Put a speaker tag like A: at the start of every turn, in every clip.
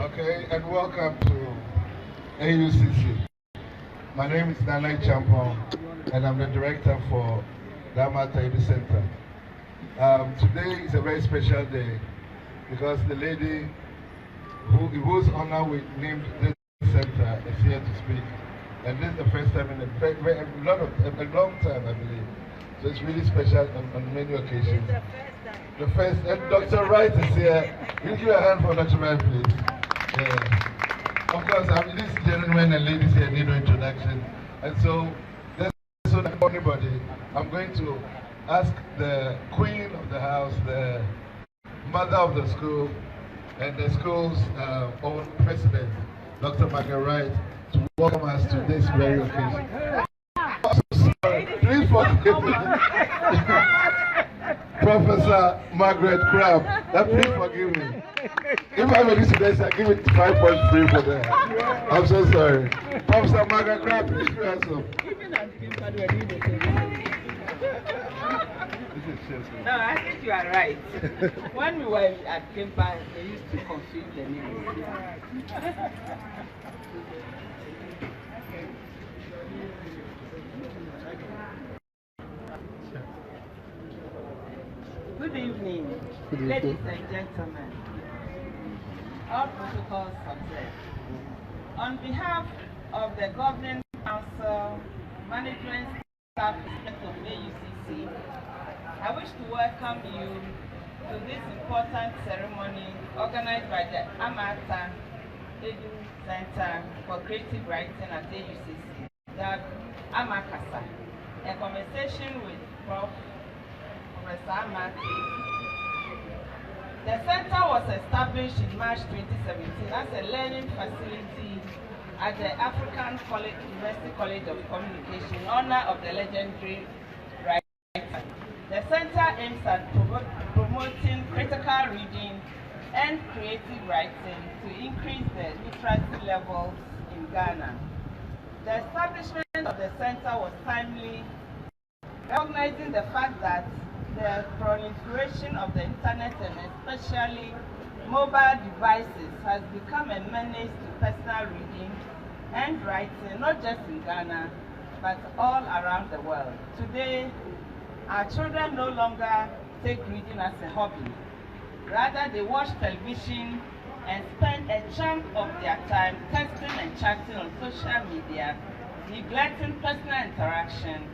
A: Okay, and welcome to AUCC. My name is Nana Champon, and I'm the director for the Ama Ata Aidoo Center. Today is a very special day because the lady whose honor we named this center is here to speak. And this is the first time in a long time, I believe. So it's really special on many occasions. The first, and Dr. Wright is here. Will you give a hand for Dr. Wright, please? Yeah. Of course, these gentlemen and ladies here need no introduction. And so, so that anybody, I'm going to ask the queen of the house, the mother of the school, and the school's own president, Dr. Margaret Wright, to welcome us to this very occasion. Sorry, please forgive me. Professor Margaret Crab, please forgive me. If I'm a listener, I give it 5.3 for that. I'm so sorry. Professor Margaret Crab, please do answer.
B: No, I think you are right. When we were at Kimpa, they used to confuse the names. Good evening, ladies and gentlemen. All protocols observed. On behalf of the Governing Council, Management Staff of A.U.C.C., I wish to welcome you to this important ceremony organized by the Ama Ata Aidoo Center for Creative Writing at A.U.C.C., the Ama Kasa, a conversation with Professor Ama. The center was established in March 2017 as a learning facility at the African University College of Communication in honor of the legendary writer. The center aims at promoting critical reading and creative writing to increase the literacy levels in Ghana. The establishment of the center was timely, recognizing the fact that the proliferation of the internet and especially mobile devices has become a menace to personal reading and writing, not just in Ghana, but all around the world. Today, our children no longer take reading as a hobby. Rather, they watch television and spend a chunk of their time texting and chatting on social media, neglecting personal interaction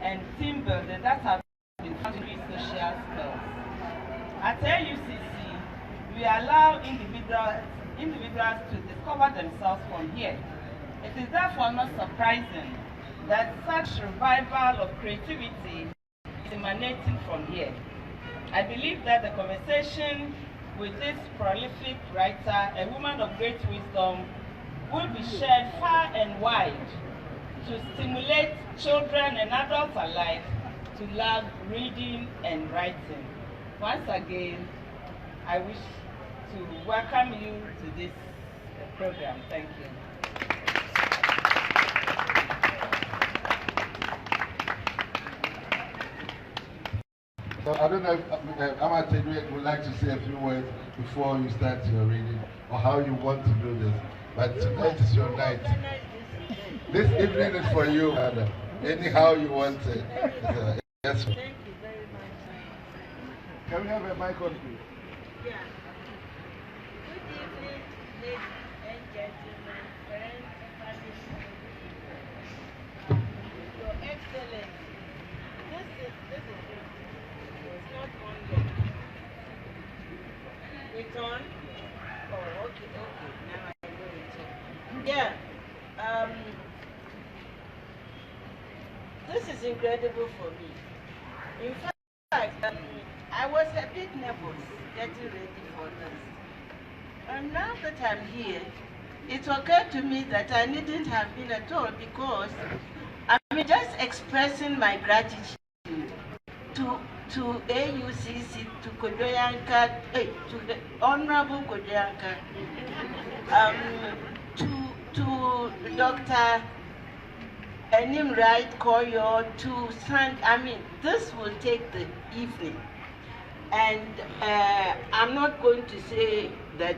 B: and team building that have been founding social skills. At A.U.C.C., we allow individuals to discover themselves from here. It is therefore not surprising that such revival of creativity is emanating from here. I believe that the conversation with this prolific writer, a woman of great wisdom, will be shared far and wide to stimulate children and adults alike to love reading and writing. Once again, I wish to welcome you to this program. Thank you.
A: So I don't know if Ama Ata Aidoo would like to say a few words before you start your reading, or how you want to do this. But tonight is your night. This evening is for you, madam. Anyhow you want it. Yes.
C: Thank you very much.
A: Can we have a mic on, please?
C: Yeah. Good evening, ladies and gentlemen, friends, family. Your Excellency, this is it. It's not on yet. It's on? Oh, okay. Now I know it. Yeah. This is incredible for me. In fact, I was a bit nervous getting ready for this. And now that I'm here, it occurred to me that I needn't have been at all, because I'm just expressing my gratitude to A.U.C.C, to Kodoyanka, to the Honorable Kodoyanka, to Dr. Enim Wright Koyo, to stand. I mean, this will take the evening. And I'm not going to say that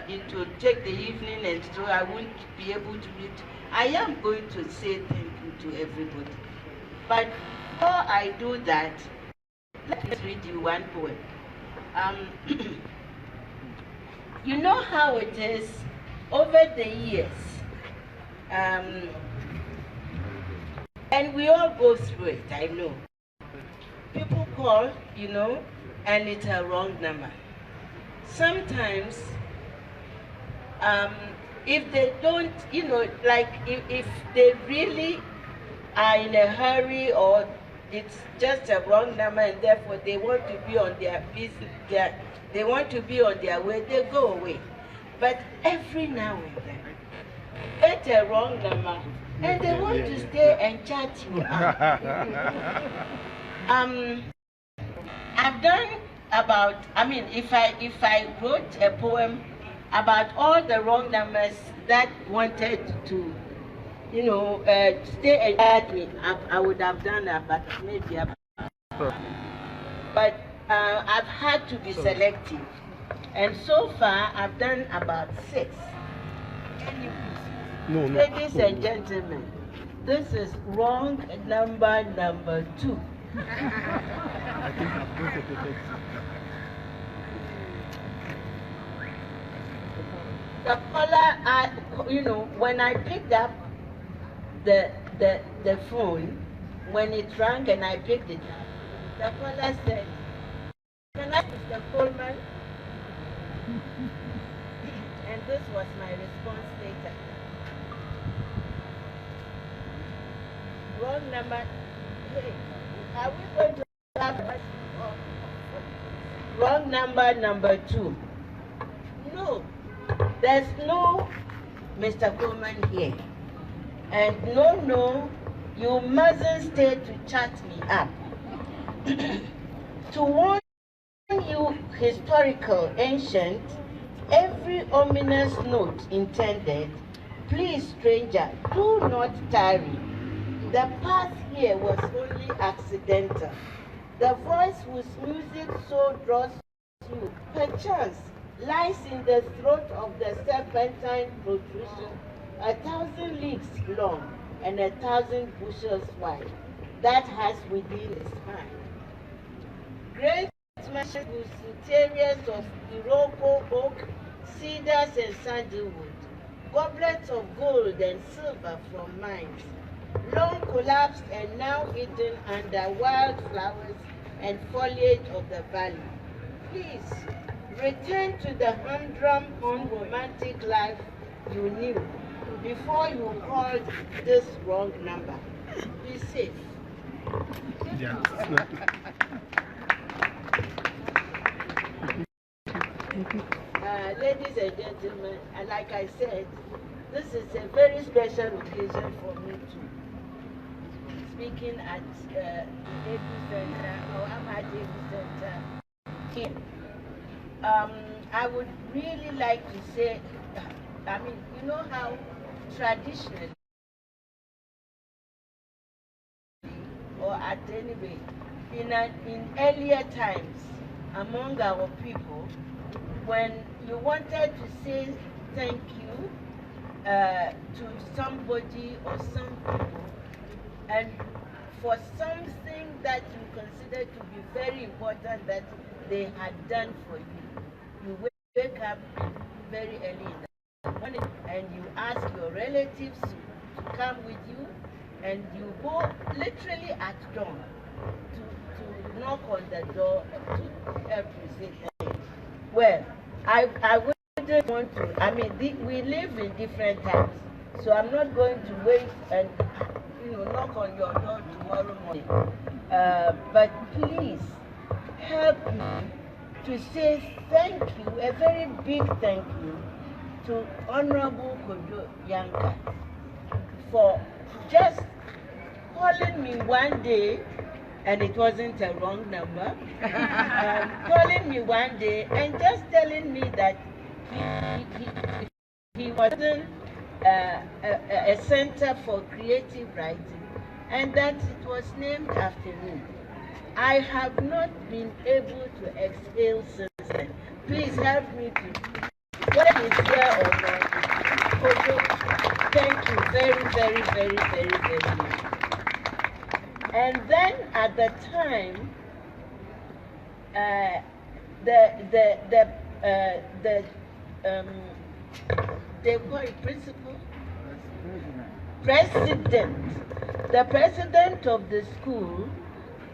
C: it will take the evening and so I won't be able to read. I am going to say thank you to everybody. But before I do that, let me read you one poem. You know how it is over the years, and we all go through it, I know. People call, and it's a wrong number. Sometimes, if they don't, like if they really are in a hurry or it's just a wrong number and therefore they want to be on their business, they want to be on their way, they go away. But every now and then, get a wrong number and they want to stay and chat you up. I've done about, if I wrote a poem about all the wrong numbers that wanted to, stay and chat me, I would have done that, but maybe but I've had to be selective. And so far, I've done about 6. Ladies and gentlemen, this is wrong number 2.
D: I think I've got it perfect.
C: The caller, when I picked up the phone, when it rang and I picked it, the caller said, "Can I, Mr. Coleman?" And this was my response later. Wrong number. Hey, are we going to have wrong number 2? No, there's no Mr. Coleman here. And no, you mustn't stay to chat me up. To warn you, historical, ancient, every ominous note intended, please, stranger, do not tarry. The path here was only accidental. The voice whose music so draws you, perchance, lies in the throat of the serpentine protrusion, 1,000 leagues long and 1,000 bushels wide, that has within its mind great mansions whose interiors of Iroko oak, cedars and sandalwood, goblets of gold and silver from mines, long collapsed and now hidden under wild flowers and foliage of the valley. Please, return to the humdrum, unromantic life you knew before you called this wrong number. Be safe.
D: Yeah.
C: Ladies and gentlemen, like I said, this is a very special occasion for me too. Speaking at the A.U.C.C. Center, or Ama Ata Aidoo Center here. I would really like to say, you know how traditionally, or at any rate, in earlier times among our people, when you wanted to say thank you to somebody or some people, and for something that you consider to be very important that they had done for you, you wake up very early in the morning and you ask your relatives to come with you, and you go literally at dawn to knock on the door to help you say thank you. Well, I wouldn't want to, we live in different times, so I'm not going to wait and knock on your door tomorrow morning. But please help me to say thank you, a very big thank you, to Honorable Kojo Yanka for just calling me one day, and it wasn't a wrong number, calling me one day and just telling me that he wasn't a center for creative writing and that it was named after me. I have not been able to exhale since then. Please help me to, whether it's here or not. Kojo, thank you very, very, very, very, very much. And then at the time, they call it principal? President. The president of the school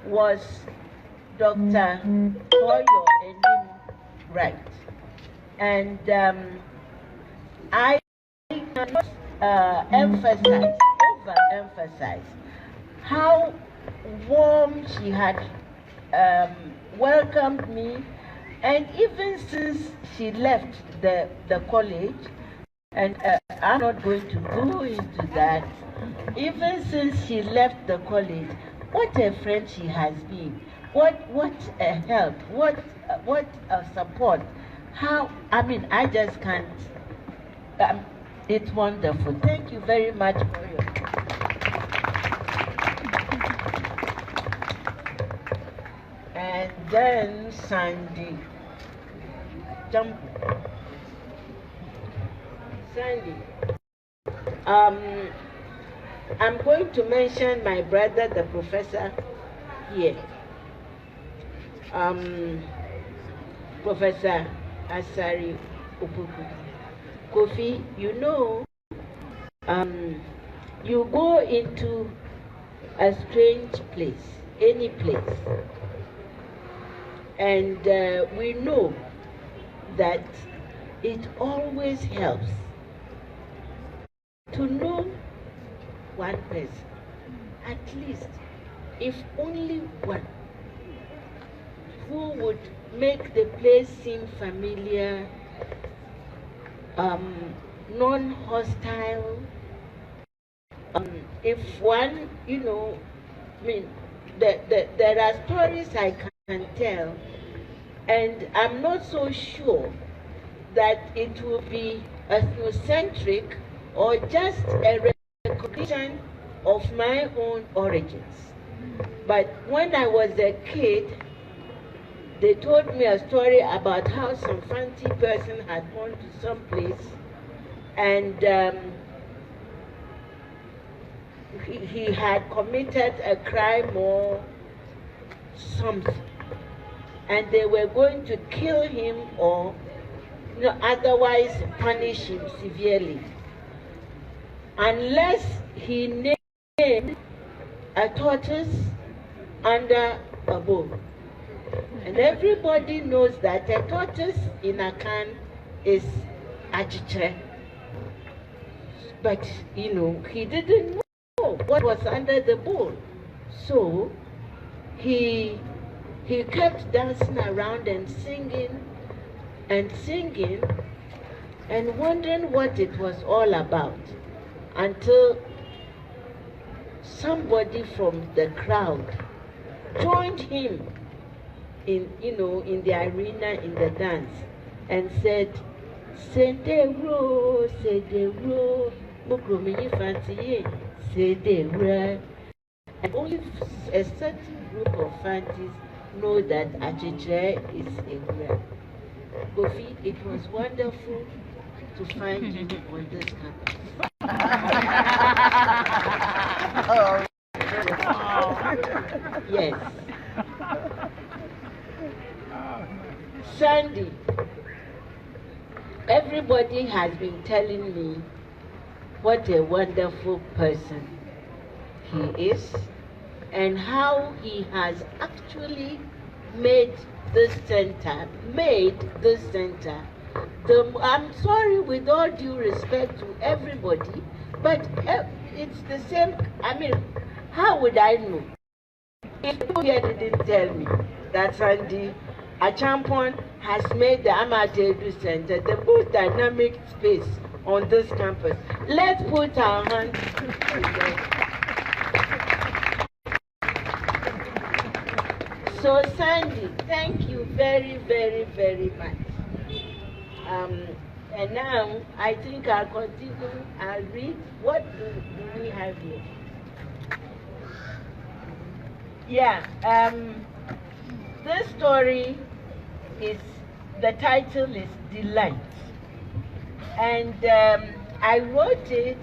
C: was Dr. Koyo Enim Wright. And I cannot overemphasize how warm she had welcomed me, and even since she left the college, and I'm not going to go into that, even since she left the college, what a friend she has been, what a help, what a support. How, I mean, I just can't, it's wonderful. Thank you very much for your. And then Sandy, jump. Sandy, I'm going to mention my brother, the professor here. Professor Asari Upuku. Kofi, you know, you go into a strange place, any place, and we know that it always helps to know one person, at least, if only one, who would make the place seem familiar, non-hostile. If one, you know, I mean, there are stories I can tell, and I'm not so sure that it will be ethnocentric or just a recognition of my own origins. But when I was a kid, they told me a story about how some fancy person had gone to some place, and he had committed a crime or something, and they were going to kill him or, you know, otherwise punish him severely, unless he named a tortoise under a bowl. And everybody knows that a tortoise in a can is achiche. But, you know, he didn't know what was under the bowl. So he kept dancing around and singing and wondering what it was all about, until somebody from the crowd joined him in, you know, in the arena, in the dance, and said, "Sedero, sedero, mukrominyi fancy, sedero." And only a certain group of fancies know that achiche is a word. Kofi, it was wonderful to find you on this campus. Yes. Sandy, everybody has been telling me what a wonderful person he is, and how he has actually made this center, I'm sorry, with all due respect to everybody, but it's the same. I mean, how would I know if you here didn't tell me that Sandy Achampon has made the Ama Ata Aidoo Center the most dynamic space on this campus? Let's put our hands together. So Sandy, thank you very, very, very much. And now I think I'll continue. I'll read. What do we have here? Yeah, this story is, the title is Delight. And I wrote it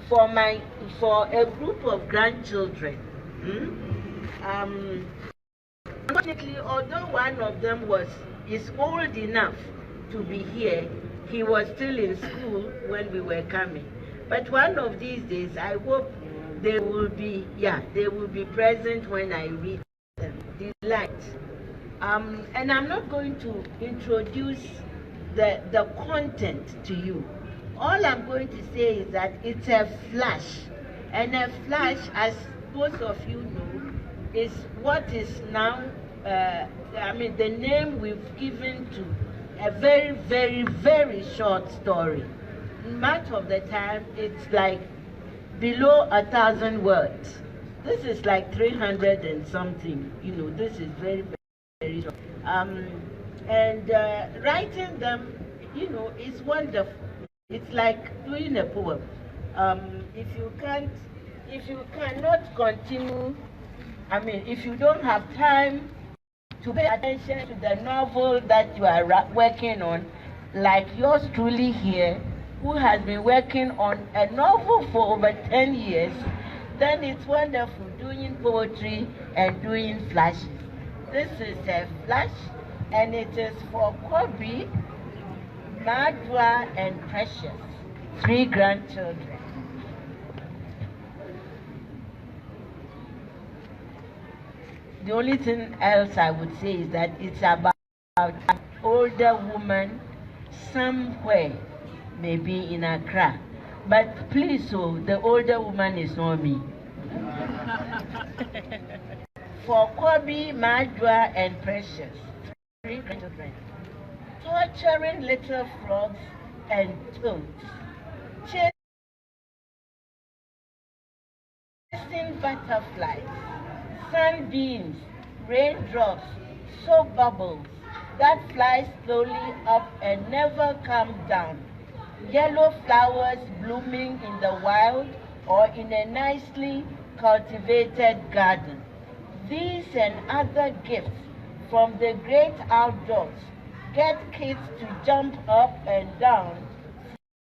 C: for a group of grandchildren. Unfortunately, although one of them is old enough to be here, he was still in school when we were coming. But one of these days, I hope they will be present when I read them. Delight. And I'm not going to introduce the content to you. All I'm going to say is that it's a flash. And a flash, as most of you know, is what is now, the name we've given to a very, very, very short story. Much of the time, it's like below 1,000 words. This is like 300 and something. This is very, very, very short. And writing them, is wonderful. It's like doing a poem. If you cannot continue, if you don't have time to pay attention to the novel that you are working on, like yours truly here, who has been working on a novel for over 10 years, then it's wonderful doing poetry and doing flashes. This is a flash, and it is for Kobe, Madwa, and Precious, 3 grandchildren. The only thing else I would say is that it's about an older woman somewhere, maybe in Accra. But please, the older woman is not me. For Kobe, Madwa, and Precious, 3 grandchildren, torturing little frogs and toads, chasing butterflies, sunbeams, raindrops, soap bubbles that fly slowly up and never come down, yellow flowers blooming in the wild or in a nicely cultivated garden. These and other gifts from the great outdoors get kids to jump up and down,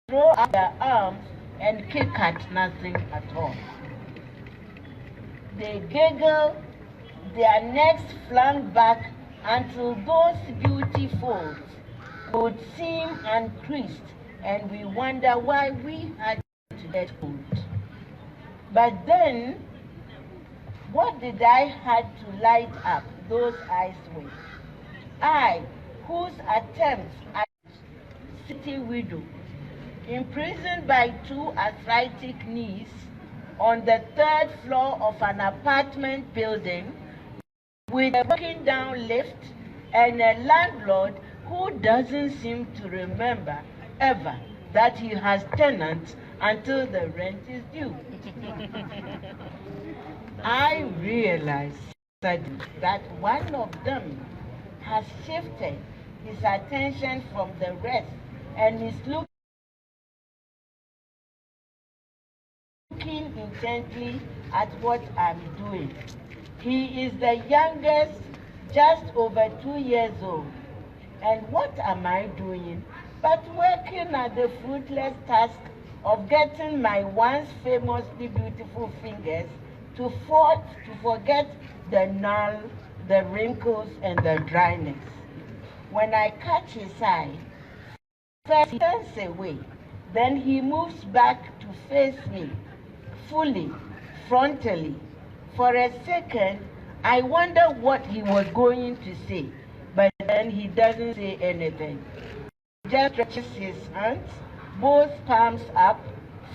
C: throw out their arms, and kick at nothing at all. They giggle, their necks flung back until those beauty folds would seem uncreased, and we wonder why we had to get old. But then, what did I had to light up those eyes with? I, whose attempts at city widow, imprisoned by 2 arthritic knees on the 3rd floor of an apartment building with a broken down lift and a landlord who doesn't seem to remember ever that he has tenants until the rent is due. I realized suddenly that one of them has shifted his attention from the rest and is looking intently at what I'm doing. He is the youngest, just over 2 years old. And what am I doing but working at the fruitless task of getting my once famously beautiful fingers to forget the gnarl, the wrinkles, and the dryness. When I catch his eye, first he turns away, then he moves back to face me, fully, frontally. For a second, I wonder what he was going to say, but then he doesn't say anything. He just stretches his hands, both palms up,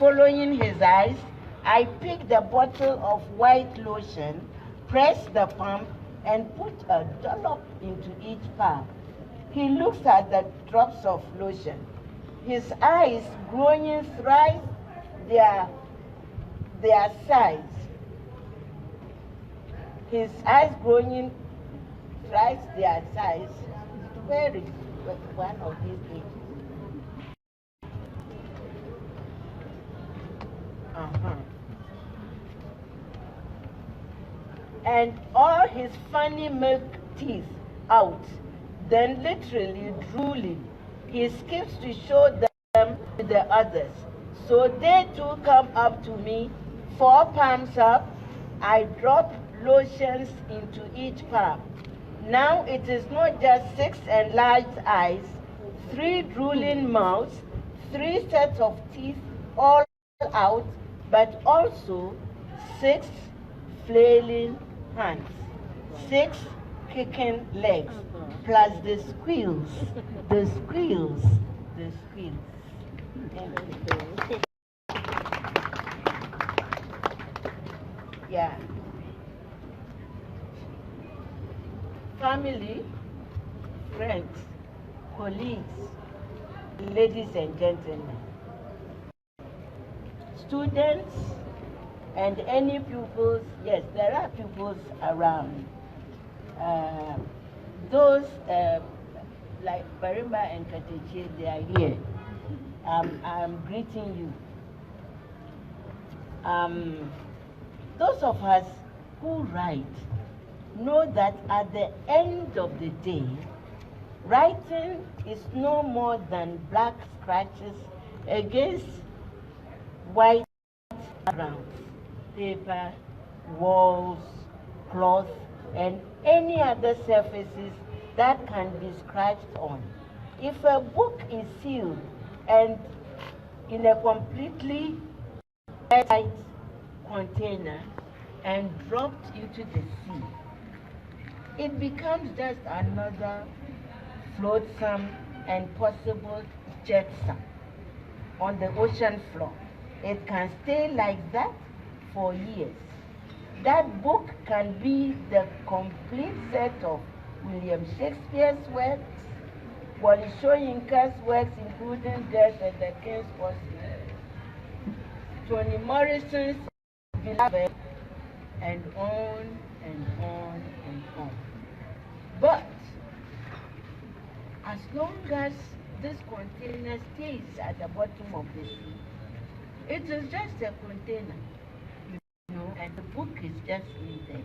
C: following his eyes. I pick the bottle of white lotion, press the pump, and put a dollop into each palm. He looks at the drops of lotion, his eyes growing thrice their size. His eyes growing thrice their size. Where is one of these things? and all his funny milk teeth out, then literally drooling. He skips to show them to the others. So they too come up to me, 4 palms up. I drop lotions into each palm. Now it is not just 6 enlarged eyes, 3 drooling mouths, 3 sets of teeth all out, but also 6 flailing hands, 6 kicking legs, plus the squeals, the squeals, the squeals. Yeah. Family, friends, colleagues, ladies and gentlemen, students, and any pupils. Yes, there are pupils around. Those like Barimba and Kateche, they are here. I'm greeting you. Those of us who write know that at the end of the day, writing is no more than black scratches against white backgrounds, paper, walls, cloth, and any other surfaces that can be scratched on. If a book is sealed and in a completely airtight container and dropped into the sea, it becomes just another flotsam and possible jetsam on the ocean floor. It can stay like that for years. That book can be the complete set of William Shakespeare's works, Wally Soyinka's works, including Death and the King's Portrait, Toni Morrison's Beloved, and on and on and on. But as long as this container stays at the bottom of the sea, it is just a container, you know, and the book is just in there.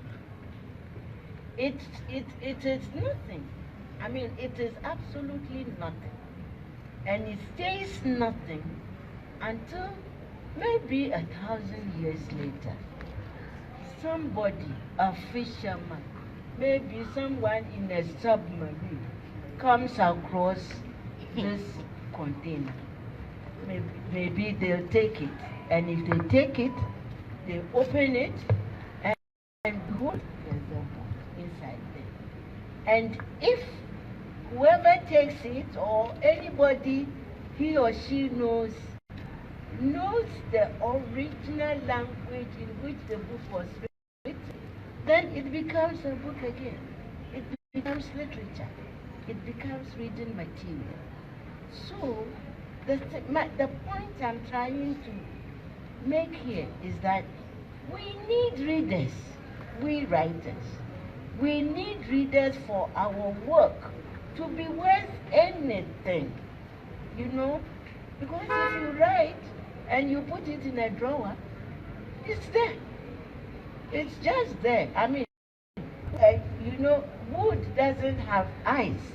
C: It is nothing. I mean, it is absolutely nothing. And it stays nothing until maybe 1,000 years later. Somebody, a fisherman, maybe someone in a submarine, comes across this container. Maybe they'll take it. And if they take it, they open it, and behold, there's a book inside there. And if whoever takes it, or anybody he or she knows the original language in which the book was written, then it becomes a book again. It becomes literature. It becomes reading material. So, the point I'm trying to make here is that we need readers, we writers. We need readers for our work to be worth anything, you know? Because if you write and you put it in a drawer, it's there. It's just there. I mean, you know, wood doesn't have ice.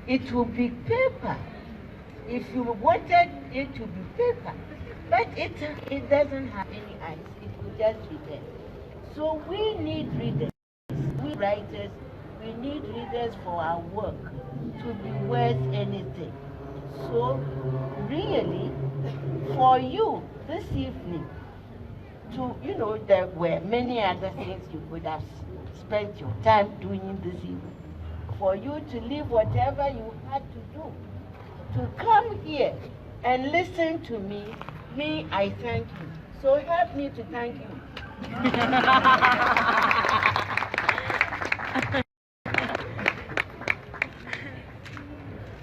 C: It will be paper. If you wanted it to be paper, but it doesn't have any ice. It will just be there. So we need readers. We writers, we need readers for our work to be worth anything. So really, for you this evening, to, you know, there were many other things you could have spent your time doing this evening. For you to leave whatever you had to do, to come here and listen to me, I thank you. So help me to thank you.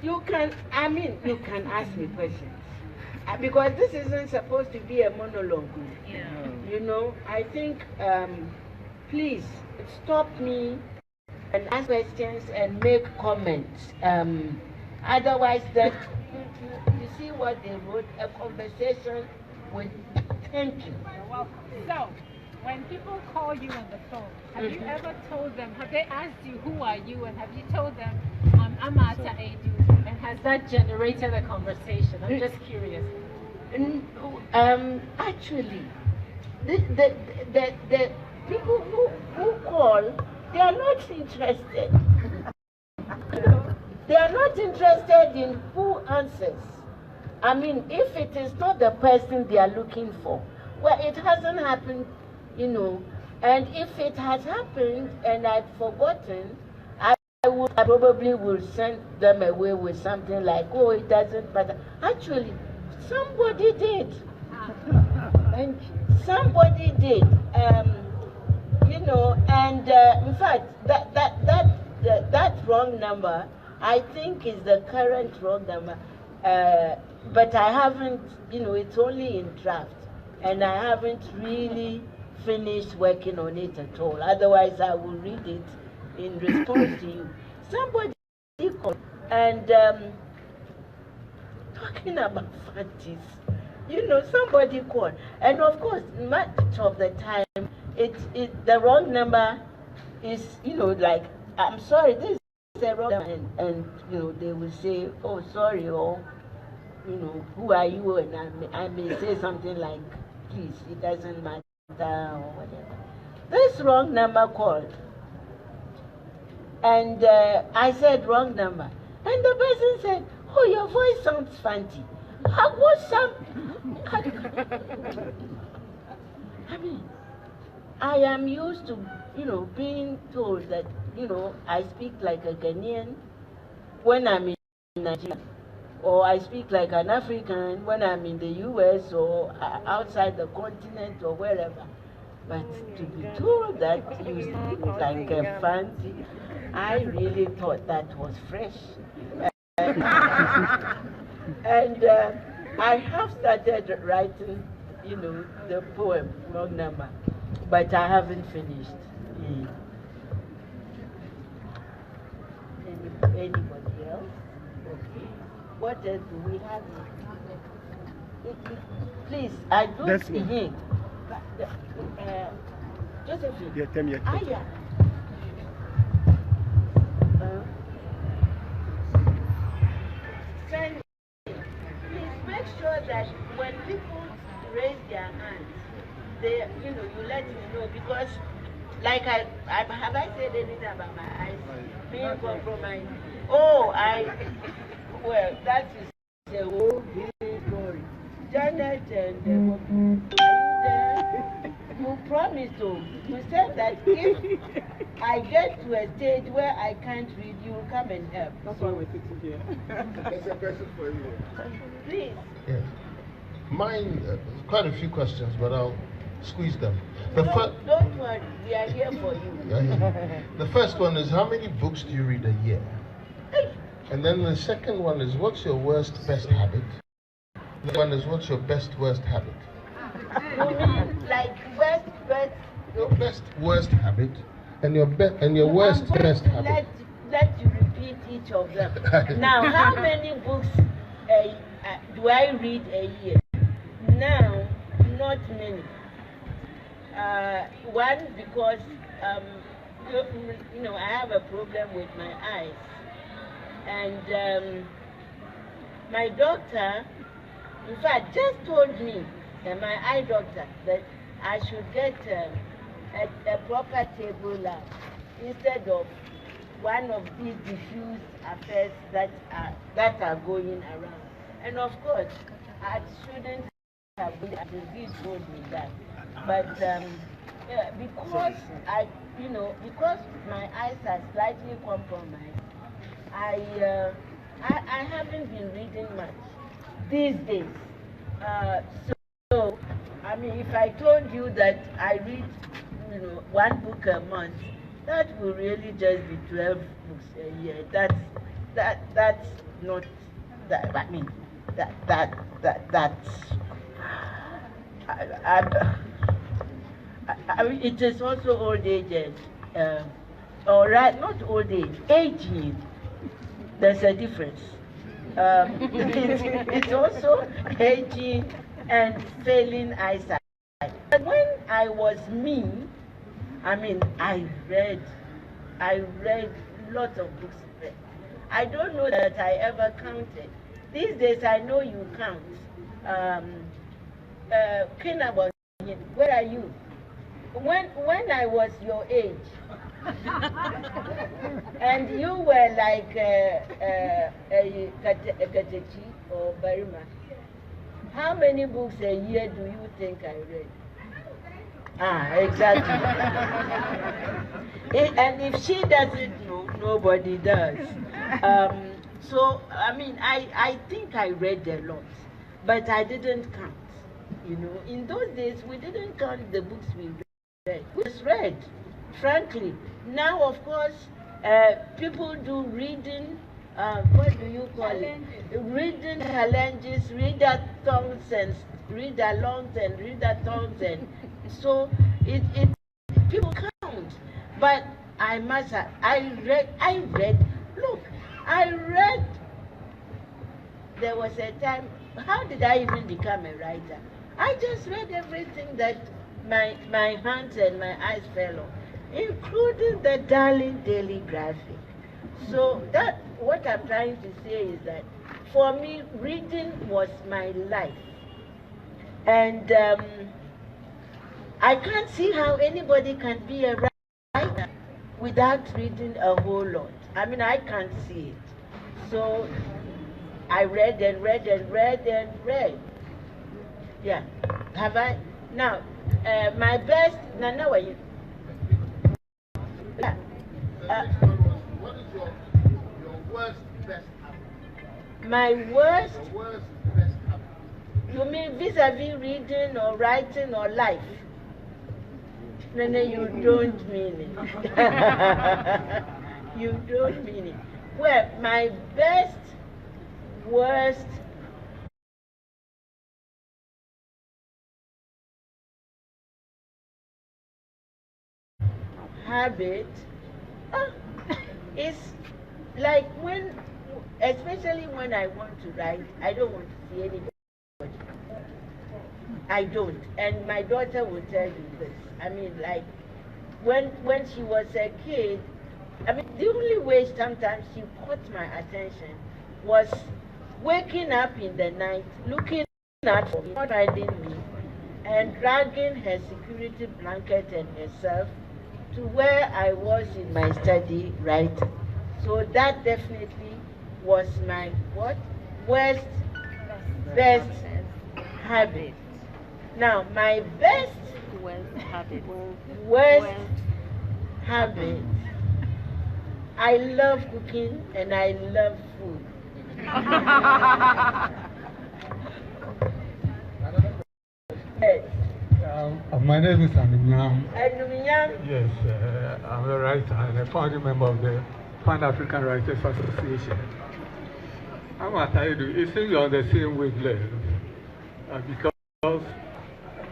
C: You can ask me questions. Because this isn't supposed to be a monologue. Yeah. You know, I think, please stop me and ask questions and make comments. Otherwise, that you see what they wrote, a conversation with thank you.
B: You're welcome. So,
E: when people call you on the phone, have you ever told them, have they asked you who are you, and have you told them Ama Ata Aidoo, and has that generated a conversation? I'm just curious.
C: Actually, the people who call, they are not interested. They are not interested in who answers. I mean, if it is not the person they are looking for, well, it hasn't happened, you know. And if it has happened and I've forgotten, I probably will send them away with something like, oh, it doesn't matter. Actually, somebody did.
E: Thank you.
C: Somebody did. You know, and in fact, that wrong number, I think, is the current wrong number. But I haven't, you know, it's only in draft, and I haven't really finished working on it at all. Otherwise, I will read it in response to you. Somebody called, and talking about fancies, you know, somebody called, and of course, much of the time, the wrong number is, you know, like, I'm sorry, this is a wrong number, and you know, they will say, oh, sorry, or you know, who are you? And I may say something like, please, it doesn't matter, or whatever. This wrong number called, and I said wrong number, and the person said, oh, your voice sounds fancy. What's up? I mean, I am used to, you know, being told that, you know, I speak like a Ghanaian when I'm in Nigeria, or I speak like an African when I'm in the US or outside the continent or wherever. But to be told that you speak like a fancy, I really thought that was fresh. And I have started writing, you know, the poem, wrong number, but I haven't finished. Anybody else? Okay. What else do we have? Please, I don't see him. Josephine.
D: Yeah, tell me.
C: Yeah. Send. Please make sure that when people raise their hands, they, you know, you let me know, because, like have I said anything about my eyes being compromised? Oh, well, that is a whole big story. Janet and you promised to. You said that if I get to a stage where I can't read, you will come and help.
D: That's why we're sitting here.
A: There's a question for you.
C: Please.
A: Yes. Mine, quite a few questions, but I'll squeeze them.
C: Don't worry, we are here for you.
A: Yeah. The first one is, how many books do you read a year? And then the second one is, what's your worst best habit? The one is, what's your best worst habit?
C: You mean like best?
A: Your best worst habit and your worst best habit.
C: Let you repeat each of them. Now, how many books do I read a year? Now, not many. One, because you know, I have a problem with my eyes, and my doctor, in fact, just told me, my eye doctor, that I should get a proper table lamp instead of one of these diffuse affairs that are going around. And of course, I shouldn't have been, he told me that. But because because my eyes are slightly compromised, I haven't been reading much these days. So I mean, if I told you that I read, you know, one book a month, that will really just be 12 books a year. That's not that. I mean, that's. I mean, it is also old age, or right, not old age, aging. There's a difference. It's also aging and failing eyesight. But when I I was me, I mean, I read lots of books. I don't know that I ever counted. These days I know you count. Kinabon, where are you? When I was your age, and you were like a Katechi or Barima, how many books a year do you think I read? Ah, exactly. And if she doesn't know, nobody does. So, I mean, I think I read a lot, but I didn't count. You know, in those days, we didn't count the books we read. We just read, frankly. Now, of course, people do reading, what do you call it? Reading challenges, readathons and read-alongs and readathons, so people count. But I must have, I read, look, I read, there was a time, how did I even become a writer? I just read everything that my hands and my eyes fell on, including the Darling Daily Graphic. So that, what I'm trying to say is that for me, reading was my life. And I can't see how anybody can be a writer without reading a whole lot. I mean, I can't see it. So I read and read and read and read. Yeah. Have I? Now, my best, Nana, were you? Yeah.
A: What is your worst best habit?
C: My worst?
A: Your worst best habit.
C: You mean vis-a-vis reading or writing or life? No, you don't mean it. You don't mean it. Well, my best, worst habit is like when, especially when I want to write, I don't want to see anybody. I don't. And my daughter will tell you this. I mean, like, when she was a kid, I mean, the only way sometimes she caught my attention was waking up in the night, looking at me, not finding me, and dragging her security blanket and herself to where I was in my study writing. So that definitely was my what? Worst, best habit. Now, my best worst habit. I love cooking and I love food. Yes.
F: My name is Anumyam.
C: Anumyam?
F: Yes, I'm a writer and a founding member of the Pan-African Writers Association. Ama Ata Aidoo, it seems you're on the same wavelength because I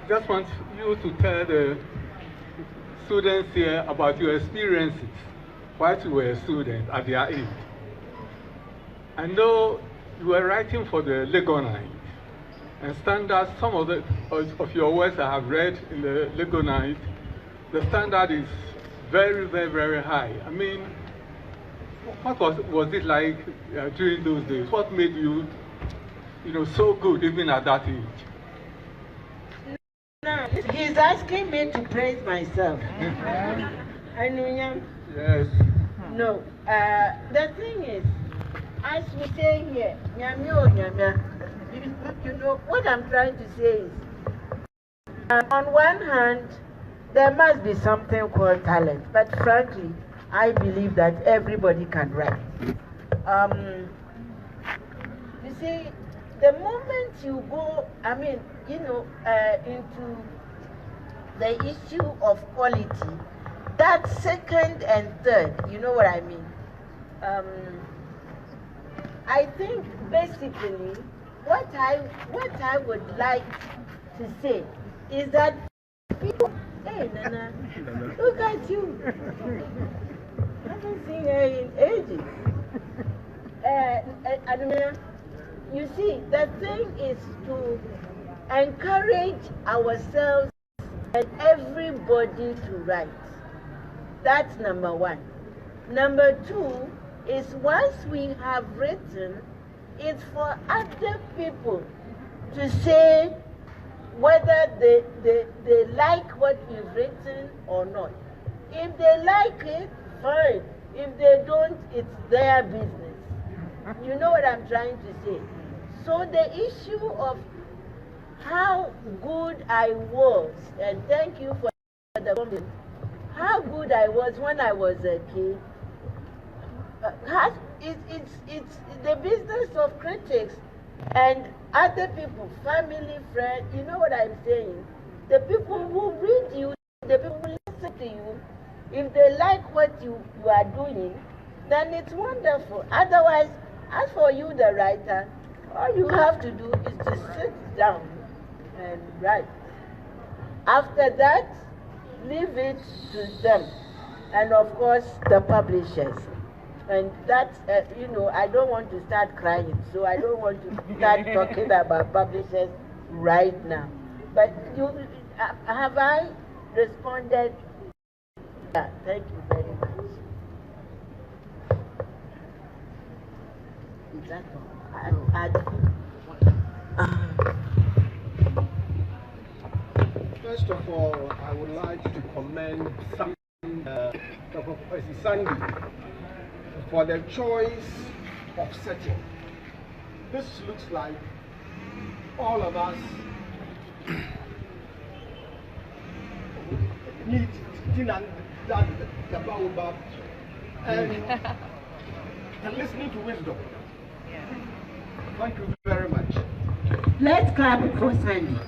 F: just want you to tell the students here about your experiences while you were a student at their age. I know you were writing for the Legonite, and standard, some of your works I have read in the Legonite, the standard is very, very, very high. I mean, what was it like during those days? What made you, so good even at that age?
C: No, he's asking me to praise myself.
F: Yes.
C: No, the thing is, as we say here, you know, what I'm trying to say is, on one hand, there must be something called talent, but frankly, I believe that everybody can write. You see, the moment you go, I mean, into the issue of quality, that second and third, you know what I mean? I think basically what I would like to say is that people, hey Nana, look at you. I haven't seen her in ages. You see, the thing is to encourage ourselves and everybody to write. That's number one. Number two is once we have written, it's for other people to say whether they like what we've written or not. If they like it, fine. If they don't, it's their business. You know what I'm trying to say? So the issue of how good I was, and thank you for the comment, how good I was when I was a kid, it's the business of critics and other people, family, friends, you know what I'm saying? The people who read you, the people who listen to you, if they like what you are doing, then it's wonderful. Otherwise, as for you, the writer, all you have to do is to sit down and write. After that, leave it to them. And of course, the publishers. And that's, you know, I don't want to start crying, so I don't want to start talking about publishers right now. But have I responded? Yeah, thank you very much. Is that all?
G: First of all, I would like to commend Dr. Percy Sandy for the choice of setting. This looks like all of us need the baobab and listening to wisdom. Thank you very much.
C: Let's clap for Sandy.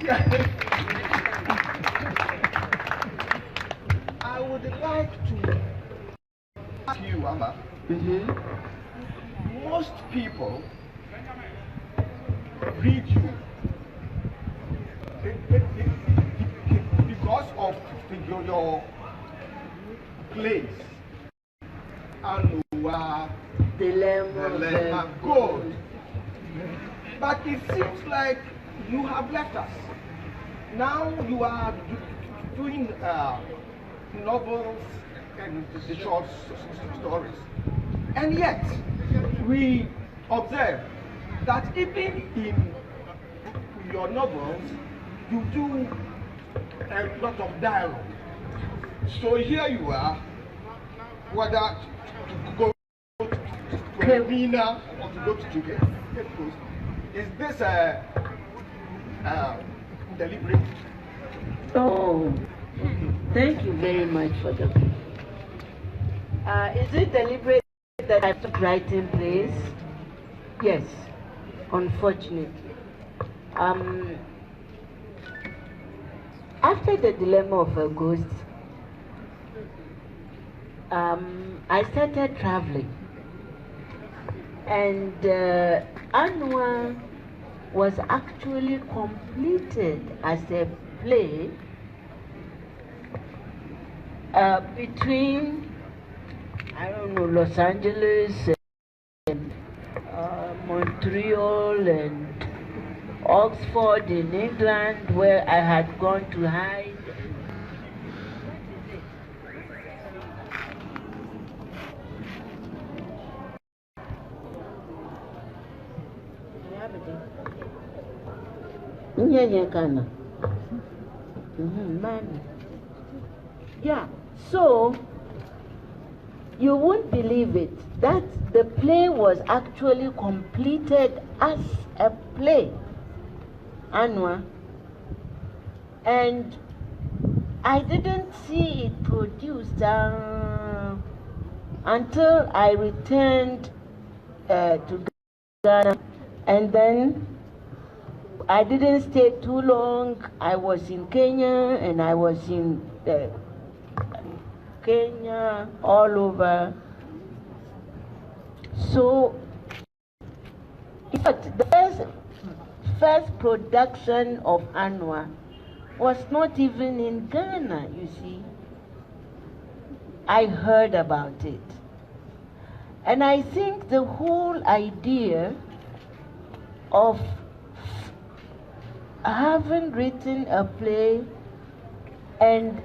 G: I would like to ask you, Ama. Most people read you because of your plays. Anua, Dilemma, Gold. But it seems like you have left us. Now you are doing novels and the short stories. And yet, we observe that even in your novels, you do a lot of dialogue. So here you are, whether to go to arena or to go to Cape Coast. Is this deliberate?
C: Oh, thank you very much for the. Is it deliberate that I stopped writing plays? Yes, unfortunately. After the Dilemma of a Ghost, I started traveling, and Anua was actually completed as a play between, I don't know, Los Angeles and Montreal and Oxford in England, where I had gone to hide. Yeah, so you won't believe it, that the play was actually completed as a play, Anua, and I didn't see it produced until I returned to Ghana, and then I didn't stay too long. I was in Kenya, and I was in Kenya, all over. So, in fact, the first production of Anua was not even in Ghana, you see. I heard about it. And I think the whole idea of having written a play and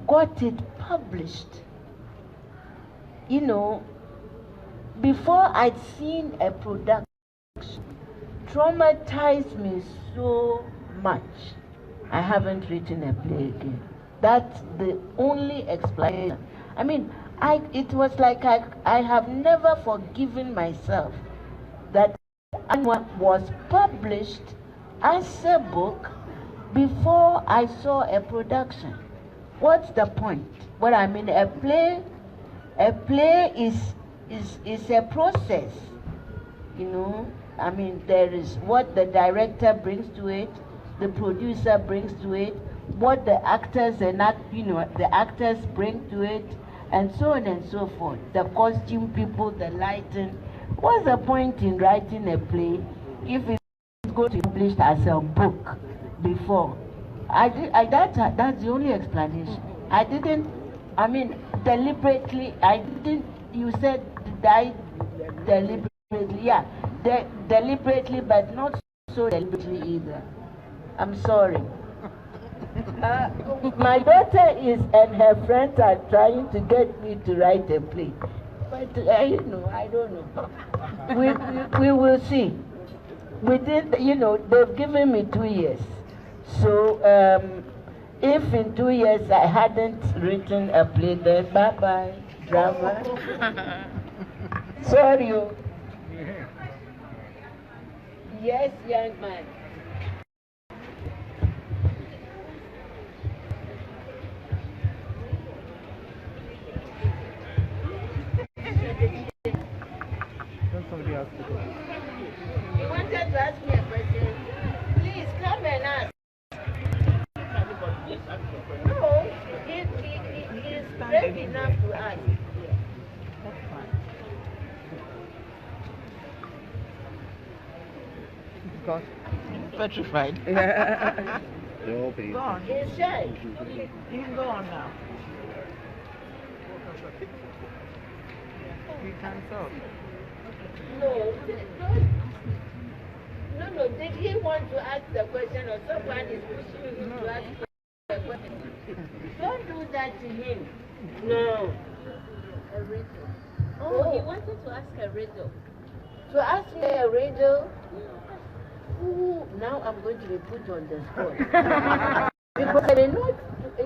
C: got it published. You know, before I'd seen a production, traumatized me so much. I haven't written a play again. That's the only explanation. I mean, it was like I have never forgiven myself that Anwa was published as a book before I saw a production. What's the point? What I mean, a play is a process, you know. I mean, there is what the director brings to it, the producer brings to it, what the actors and the actors bring to it, and so on and so forth. The costume people, the lighting. What's the point in writing a play if it's going to be published as a book before? That's the only explanation. Deliberately, you said, did I deliberately? Yeah, deliberately, but not so deliberately either. I'm sorry. My daughter and her friends are trying to get me to write a play. But, I don't know. We will see. They've given me 2 years. So, if in 2 years I hadn't written a play, then bye-bye, drama. Sorry. Yes, young man.
D: Somebody else to go.
C: You wanted to ask me a question? Please come and ask. No, he's brave enough to ask.
D: That's fine. Because
H: Petrified.
D: go on.
C: He's shy.
H: You can go on now.
D: We can talk.
C: No. Did he want to ask the question or someone is pushing him to ask the question? Don't do that to him. No. A riddle. Oh, he wanted to ask a riddle. To ask me a riddle? Ooh, now I'm going to be put on the spot. Because I may not.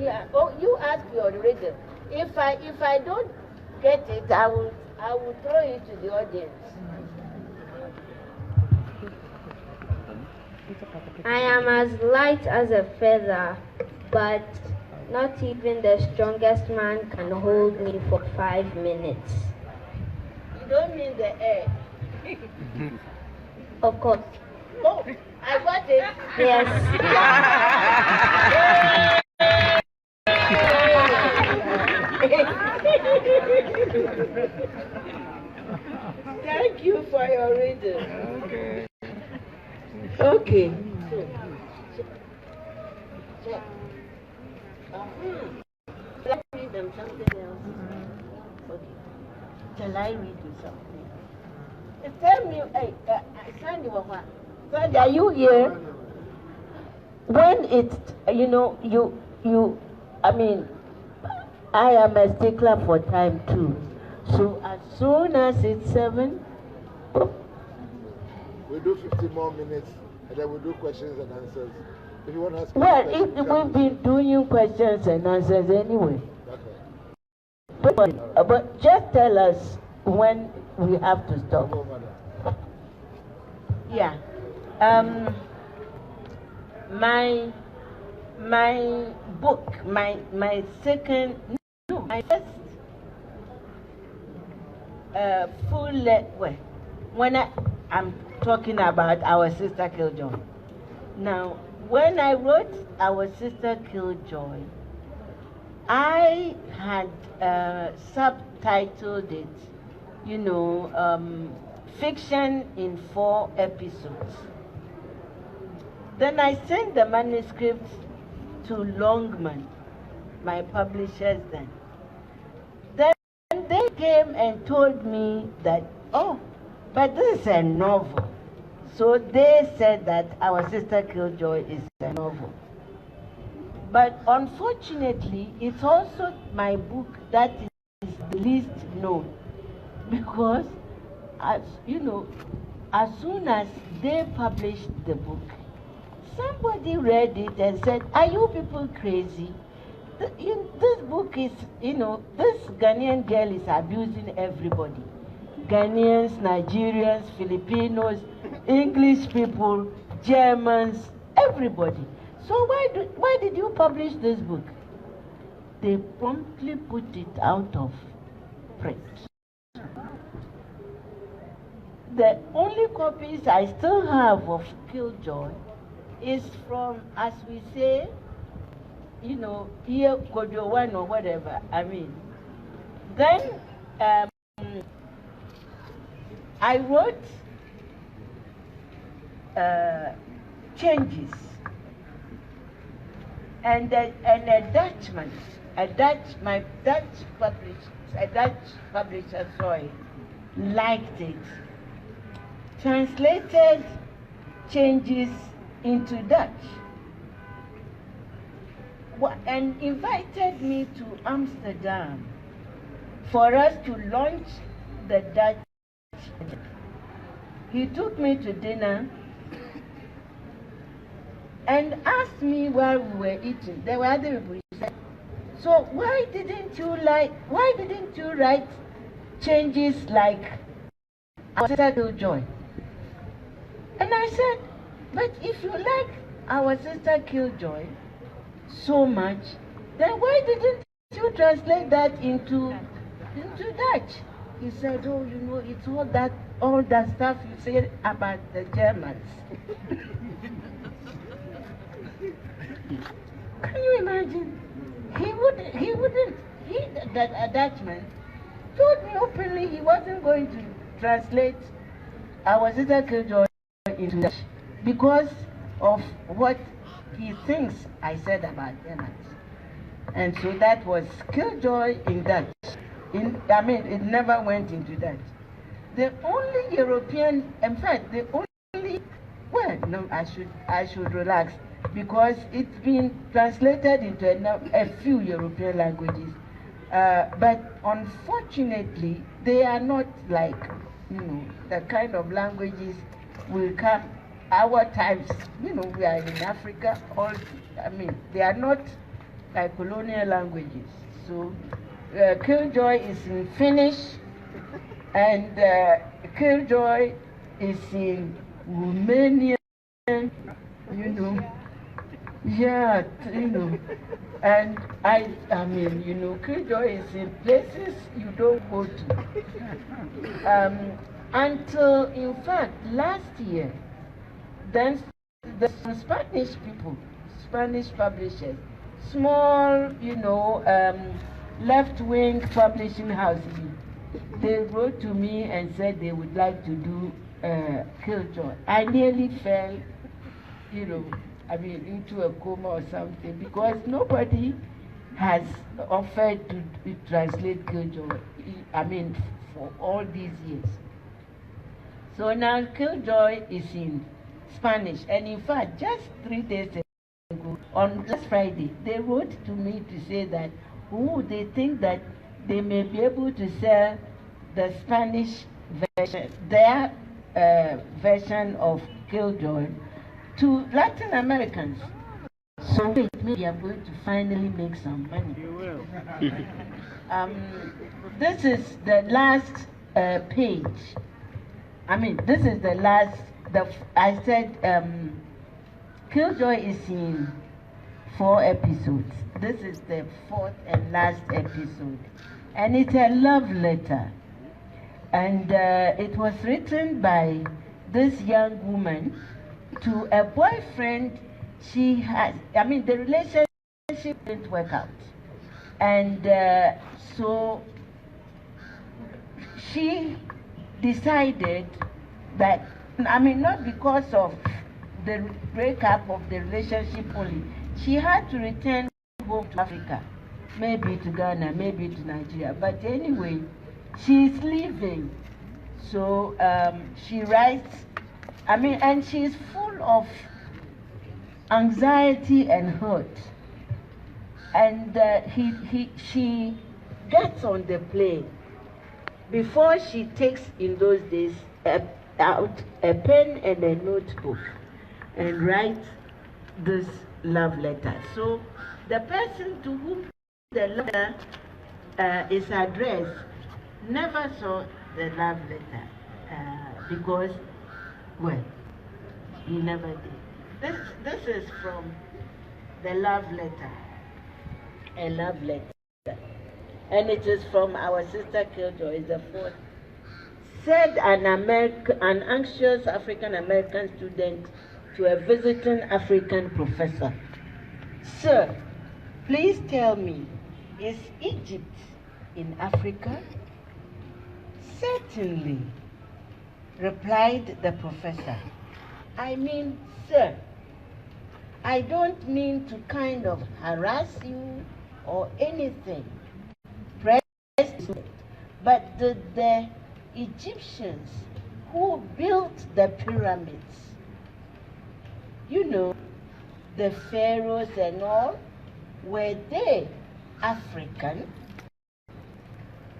C: Yeah. Oh, you ask your riddle. If I don't get it, I will throw it to the audience.
I: I am as light as a feather, but not even the strongest man can hold me for 5 minutes.
C: You don't mean the air.
I: Of course.
C: Oh, I got it.
I: Yes.
C: Thank you for your riddle.
D: Okay.
C: Okay. Shall I read them something else? Okay. Shall I read you something else? Tell me, hey, Sandy, are you here? When it's, I am a stickler for time too. So as soon as it's 7,
A: We'll do 15 more minutes and then we'll do questions and answers. If you want to ask
C: we've been doing questions and answers anyway.
A: Okay.
C: But just tell us when we have to stop. Yeah. My book, my first full when I'm talking about Our Sister Killjoy. Now, when I wrote Our Sister Killjoy, I had subtitled it, Fiction in 4 Episodes. Then I sent the manuscript to Longman, my publishers then. Then they came and told me that, but this is a novel. So they said that Our Sister Killjoy is a novel. But unfortunately, it's also my book that is the least known, because, as you know, as soon as they published the book, somebody read it and said, "Are you people crazy? This book is, this Ghanaian girl is abusing everybody. Ghanaians, Nigerians, Filipinos, English people, Germans, everybody. So why did you publish this book?" They promptly put it out of print. The only copies I still have of Killjoy is from, as we say, here Kojo one or whatever. I mean, then I wrote changes, and a Dutchman, a Dutch publisher saw it, liked it, translated changes into Dutch, and invited me to Amsterdam for us to launch the Dutch. He took me to dinner and asked me while we were eating. There were other people. He said, "So why didn't you write changes like Our Sister Killjoy?" And I said, "But if you like Our Sister Killjoy so much, then why didn't you translate that into Dutch?" He said, "Oh, it's all that stuff you say about the Germans." Can you imagine? That Dutchman told me openly he wasn't going to translate Our Sister Killjoy into Dutch because of what he thinks I said about Germans. And so that was Killjoy in Dutch. It never went into Dutch. The only European, in fact, I should relax, because it's been translated into a few European languages. But unfortunately, they are not like, the kind of languages will come our times. We are in Africa. They are not like colonial languages. So Killjoy is in Finnish, and Killjoy is in Romanian, yeah, and Killjoy is in places you don't go to. Until, in fact, last year, then the Spanish publishers, small, left-wing publishing houses, they wrote to me and said they would like to do Killjoy. I nearly fell, into a coma or something, because nobody has offered to translate Killjoy, for all these years. So now Killjoy is in Spanish, and in fact, just 3 days ago, on last Friday, they wrote to me to say that they think that they may be able to sell the Spanish version, their version of Killjoy, to Latin Americans. So maybe I'm going to finally make some money. You will. This is the last page. This is the last. I said Killjoy is in 4 episodes. This is the 4th and last episode, and it's a love letter. And it was written by this young woman to a boyfriend she has. The relationship didn't work out, and so she decided that, not because of the breakup of the relationship only, she had to return home to Africa, maybe to Ghana, maybe to Nigeria. But anyway, she's leaving. So she writes, and she's full of anxiety and hurt. And she gets on the plane. Before she takes, in those days, out a pen and a notebook and writes this love letter. So the person to whom the letter is addressed never saw the love letter because, well, he never did. This is from the love letter, a love letter. And it is from our sister Killjoy, the fourth. Said an anxious African American student to a visiting African professor, "Sir, please tell me, is Egypt in Africa?" "Certainly," replied the professor. "I mean, sir, I don't mean to kind of harass you or anything. But did the Egyptians who built the pyramids, you know, the pharaohs and all, were they African?"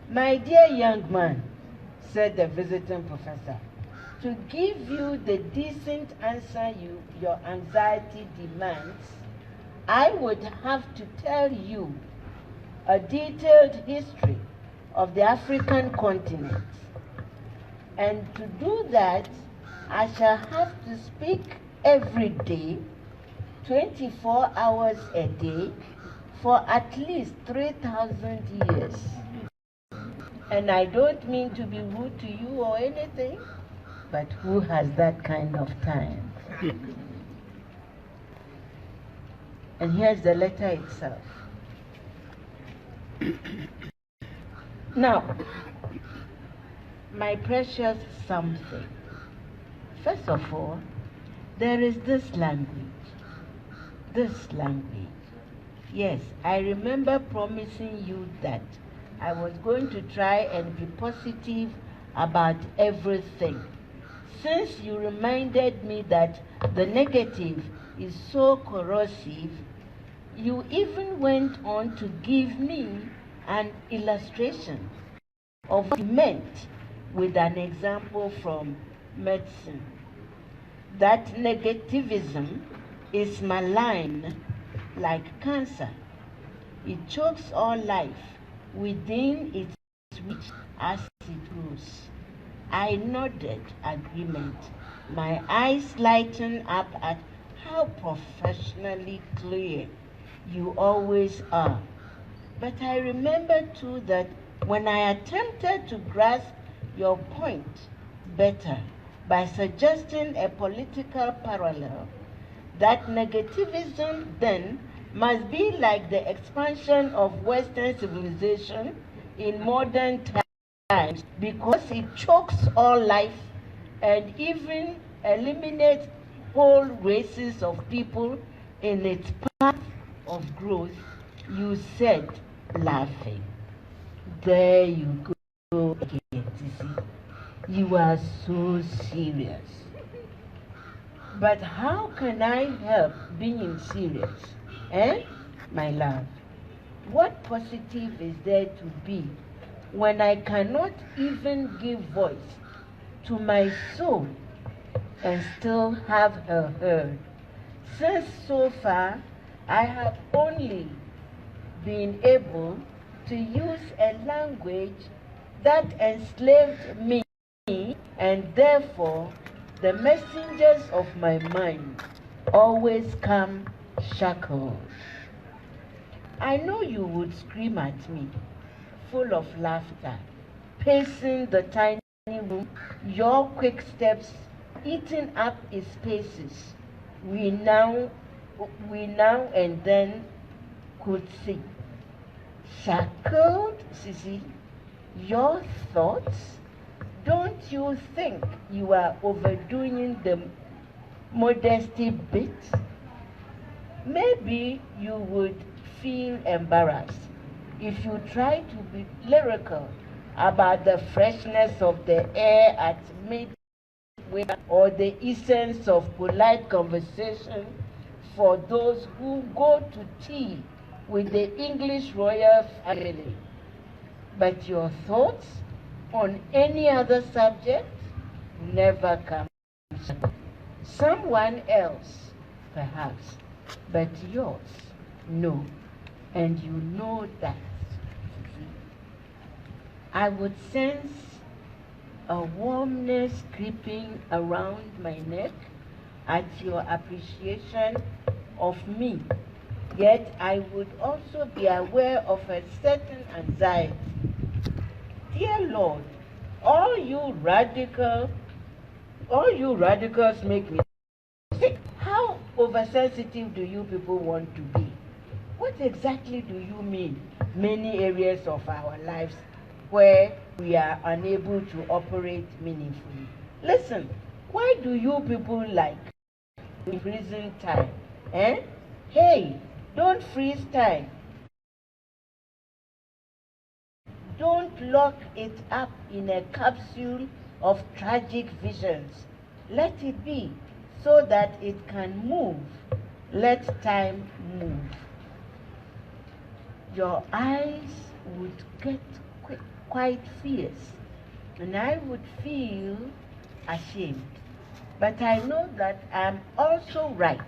C: "My dear young man," said the visiting professor, "to give you the decent answer your anxiety demands, I would have to tell you a detailed history of the African continent. And to do that, I shall have to speak every day, 24 hours a day, for at least 3,000 years. And I don't mean to be rude to you or anything, but who has that kind of time?" And here's the letter itself. Now, my precious something, first of all, there is this language. This language. Yes, I remember promising you that I was going to try and be positive about everything. Since you reminded me that the negative is so corrosive, you even went on to give me an illustration of what you meant with an example from medicine. That negativism is malign like cancer. It chokes all life within its reach as it grows. I nodded agreement. My eyes lightened up at how professionally clear you always are. But I remember too that when I attempted to grasp your point better by suggesting a political parallel, that negativism then must be like the expansion of Western civilization in modern times, because it chokes all life and even eliminates whole races of people in its path of growth. You said, laughing. There you go again, you see. You are so serious. But how can I help being serious? My love? What positive is there to be when I cannot even give voice to my soul and still have her heard? Since so far I have only been able to use a language that enslaved me, and therefore the messengers of my mind always come shackled. I know you would scream at me, full of laughter, pacing the tiny room, your quick steps eating up its spaces. We now and then could see. Shackled, Sissy, your thoughts? Don't you think you are overdoing the modesty bit? Maybe you would feel embarrassed if you try to be lyrical about the freshness of the air at midway or the essence of polite conversation for those who go to tea with the English royal family. But your thoughts on any other subject never come. Someone else, perhaps, but yours, no. And you know that. I would sense a warmness creeping around my neck at your appreciation of me. Yet I would also be aware of a certain anxiety. Dear Lord, all you radicals make me sick. How oversensitive do you people want to be? What exactly do you mean? Many areas of our lives where we are unable to operate meaningfully. Listen, why do you people like prison time? Eh? Hey, don't freeze time. Don't lock it up in a capsule of tragic visions. Let it be so that it can move. Let time move. Your eyes would get quite fierce, and I would feel ashamed. But I know that I'm also right.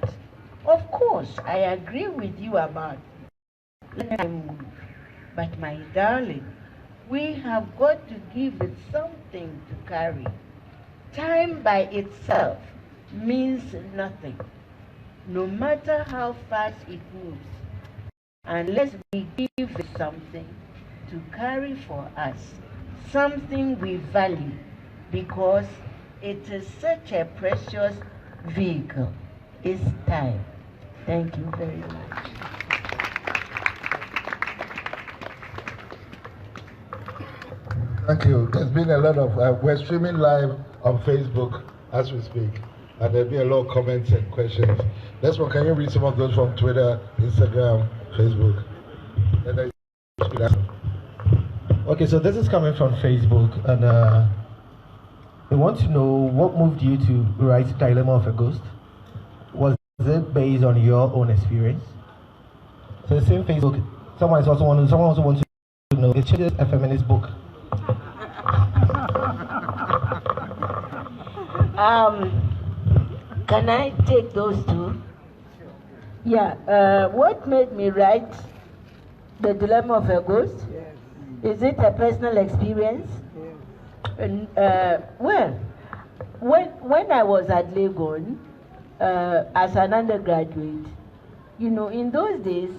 C: Of course, I agree with you about let time move. But my darling, we have got to give it something to carry. Time by itself means nothing, no matter how fast it moves, unless we give it something to carry for us, something we value, because it is such a precious vehicle. It's time. Thank you very much.
A: Thank you. There's been a lot of, we're streaming live on Facebook as we speak, and there'll be a lot of comments and questions. Next one, can you read some of those from Twitter, Instagram, Facebook?
J: Okay, so this is coming from Facebook, and they want to know what moved you to write Dilemma of a Ghost. Was it based on your own experience? So the same Facebook, someone also wants to know, is it a feminist book?
C: Can I take those two? Yeah. What made me write The Dilemma of a Ghost? Yes. Is it a personal experience? Yes. And, well, when I was at Legon as an undergraduate, you know, in those days,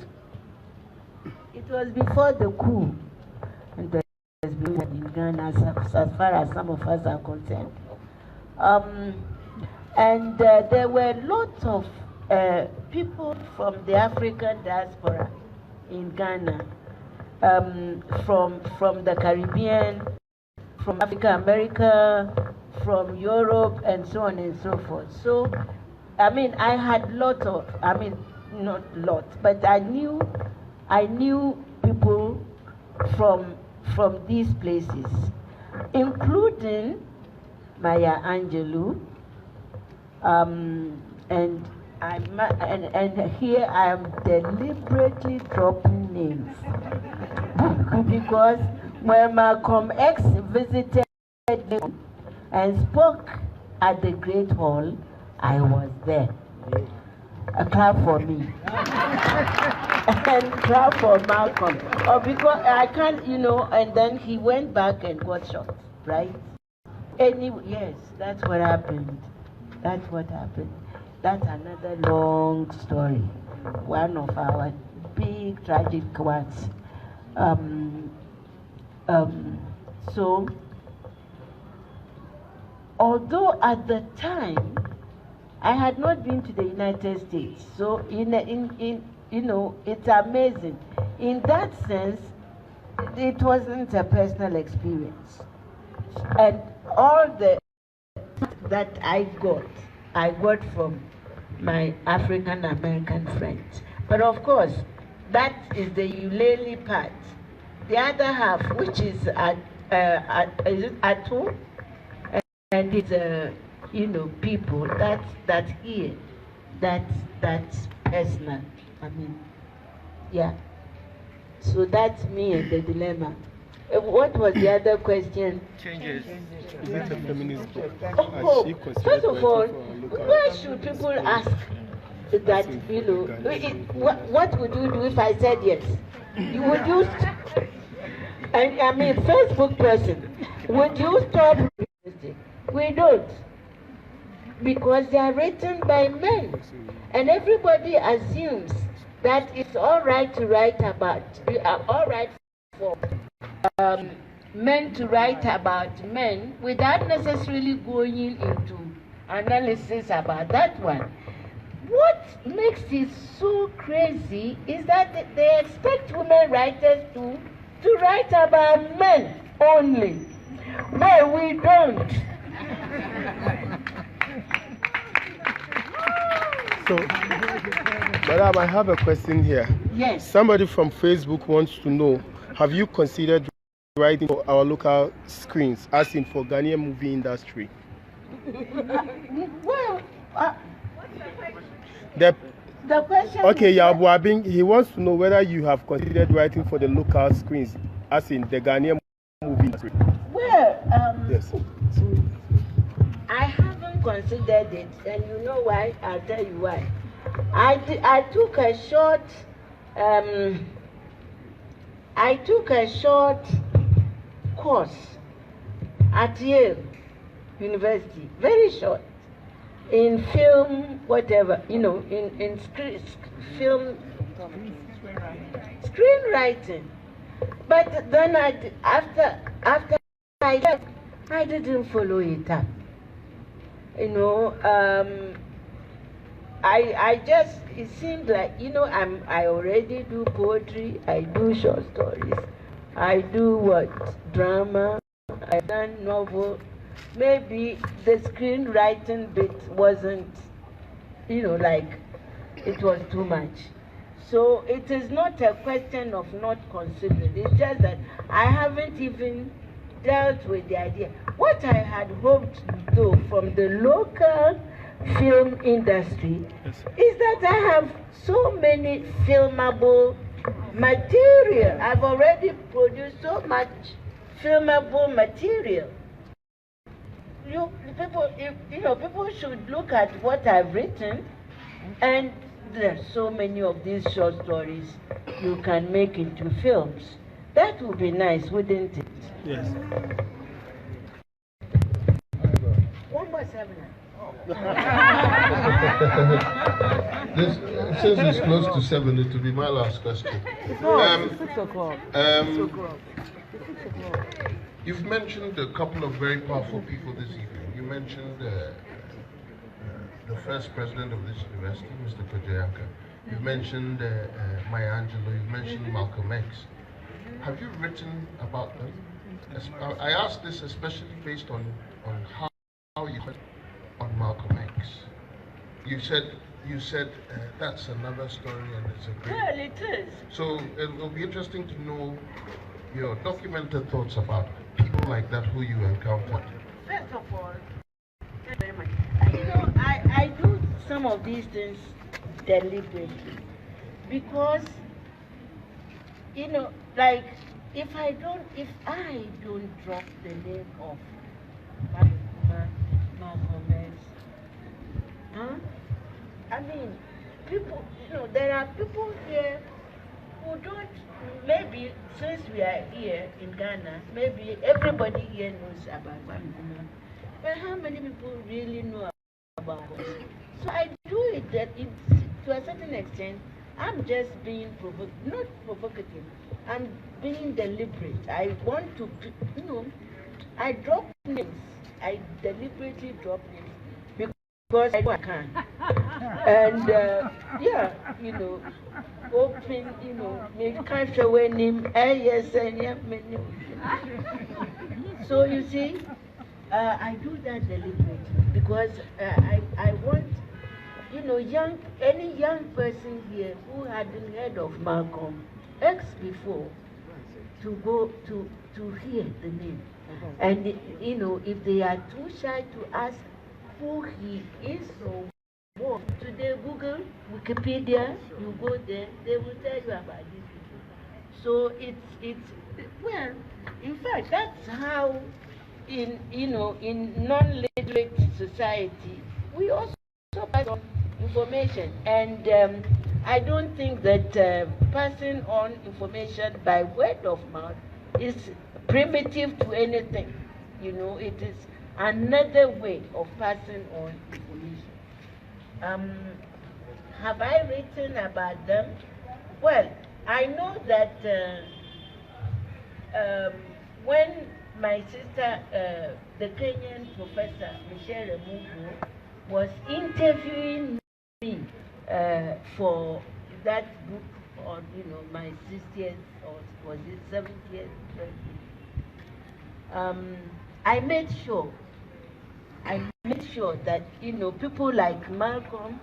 C: it was before the coup, and the in Ghana, as far as some of us are concerned. And there were lots of people from the African diaspora in Ghana, from the Caribbean, from Africa, America, from Europe, and so on and so forth. So, I mean, I had lots of, I mean, not lots, but I knew people from these places, including Maya Angelou, and here I am deliberately dropping names because when Malcolm X visited and spoke at the Great Hall, I was there. A clap for me. And clap for Malcolm. Or because I can't, you know, and then he went back and got shot, right? Anyway, yes, that's what happened. That's what happened. That's another long story. One of our big tragic ones. So, although at the time I had not been to the United States, so you know, it's amazing. In that sense, it wasn't a personal experience, and all the that I got from my African American friends. But of course, that is the ukulele part. The other half, which is at home, and it's you know, people, that's here, that's personal. I mean, yeah. So that's me and the dilemma. What was the other question?
G: Changes. Is it a feminist book?
C: Oh, first of all, why should people ask that, you know, what would you do if I said yes? You would you, I mean, Facebook person, would you stop? We don't. Because they are written by men. And everybody assumes that it's all right to write about, all right for men to write about men without necessarily going into analysis about that one. What makes it so crazy is that they expect women writers to write about men only. No, we don't.
G: So, Madam, I have a question here.
C: Yes.
G: Somebody from Facebook wants to know, have you considered writing for our local screens, as in for Ghanaian movie industry?
C: Well,
G: the
C: question
G: okay, Yabuabing, he wants to know whether you have considered writing for the local screens, as in the Ghanaian movie industry.
C: Well,
G: yes.
C: I haven't considered it, and you know why? I'll tell you why. I took a short course at Yale University, very short, in film, whatever, you know, in film screenwriting. But then after I left, I didn't follow it up. You know, I just, it seemed like, you know, I already do poetry, I do short stories, I do drama, I've done novel. Maybe the screenwriting bit wasn't, you know, like, it was too much. So it is not a question of not considering, it's just that I haven't even dealt with the idea. What I had hoped though from the local film industry is that I have so many filmable material. I've already produced so much filmable material. People should look at what I've written, and there's so many of these short stories you can make into films. That would be nice, wouldn't it?
G: Yes.
C: One more 7.
A: Since it's close to 7, it will be my last question.
H: It's 6 o'clock.
A: You've mentioned a couple of very powerful people this evening. You mentioned the first president of this university, Mr. Kojoyanka. You've mentioned Maya Angelou. You've mentioned Malcolm X. Have you written about them? I ask this especially based on how you went on Malcolm X. You said that's another story, and it's a great.
C: Well, it is.
A: So it will be interesting to know your documented thoughts about people like that who you encountered.
C: First of all, thank you very much. You know, I do some of these things deliberately because, you know, like if I don't drop the name of Malcolm X, I mean, people, you know, there are people here who don't, maybe since we are here in Ghana, maybe everybody here knows about Malcolm. But how many people really know about us? So I do it that to a certain extent, I'm just being not provocative, I'm being deliberate. I want to, you know, I drop names. I deliberately drop names because I know I can. And yeah, you know, open, you know, make can't show any name, yes, and yeah, many. So you see, I do that deliberately because I want, you know, any young person here who hadn't heard of Malcolm X before to go to hear the name. And, you know, if they are too shy to ask who he is or what, today Google, Wikipedia, you go there, they will tell you about these people. So it's well, in fact, that's how in in non-literate society we also pass on information, and I don't think that passing on information by word of mouth is primitive to anything. It is another way of passing on information. Have I written about them? Well, I know that when my sister, the Kenyan professor Michelle Emugu, was interviewing me for that book on, my 60th or was it 70th birthday, I made sure that people like Malcolm,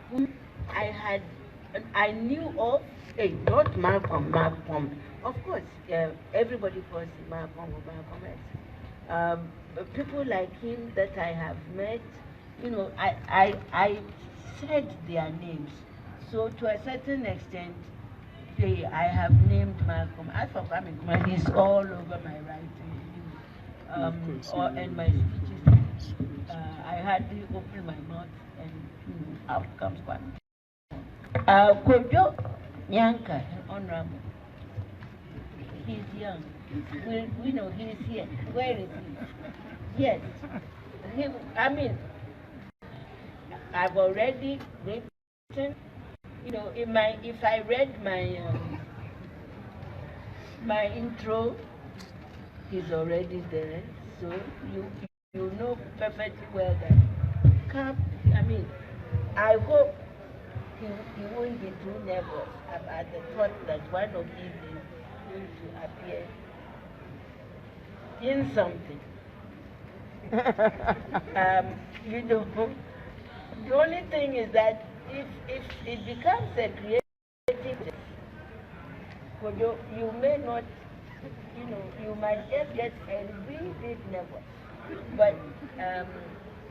C: whom I knew of, not Malcolm, of course, everybody calls him Malcolm or Malcolm X. But people like him that I have met, I said their names. So to a certain extent, I have named Malcolm. As for Kwame Nkrumah, he's all over my writing, and my speeches. I hardly open my mouth, and out comes Kwame. Kojo Nyanka, Honorable. He's young. We know he's here. Where is he? Yes. I've already written. If I read my intro, he's already there. So you know perfectly well that I hope he won't be too nervous about the thought that one of these is going to appear in something. The only thing is that if it becomes a creative, you may not, you might just get a wee bit nervous. But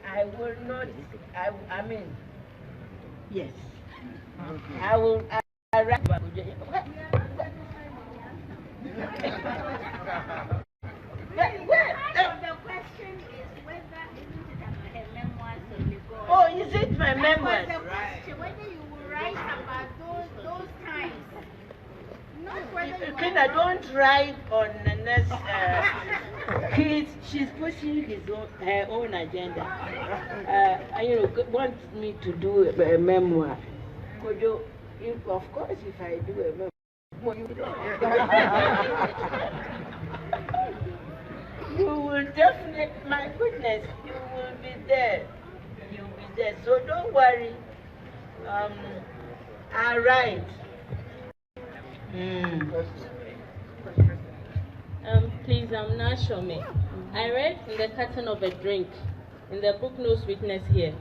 C: I will not, yes. I will write about it.
E: The question is whether her memoirs will be good.
C: Oh, is it my memoirs?
E: The question, whether you will write about those times. Not whether you
C: Kina, don't write on Nana's she's pushing her own agenda. Wants me to do a memoir. Of course, if I do a memoir, you will definitely, my goodness, you will be there. You'll be there. So don't worry. I'll write.
K: Please, I'm not sure. I read in the carton of a drink in the book No Sweetness Here,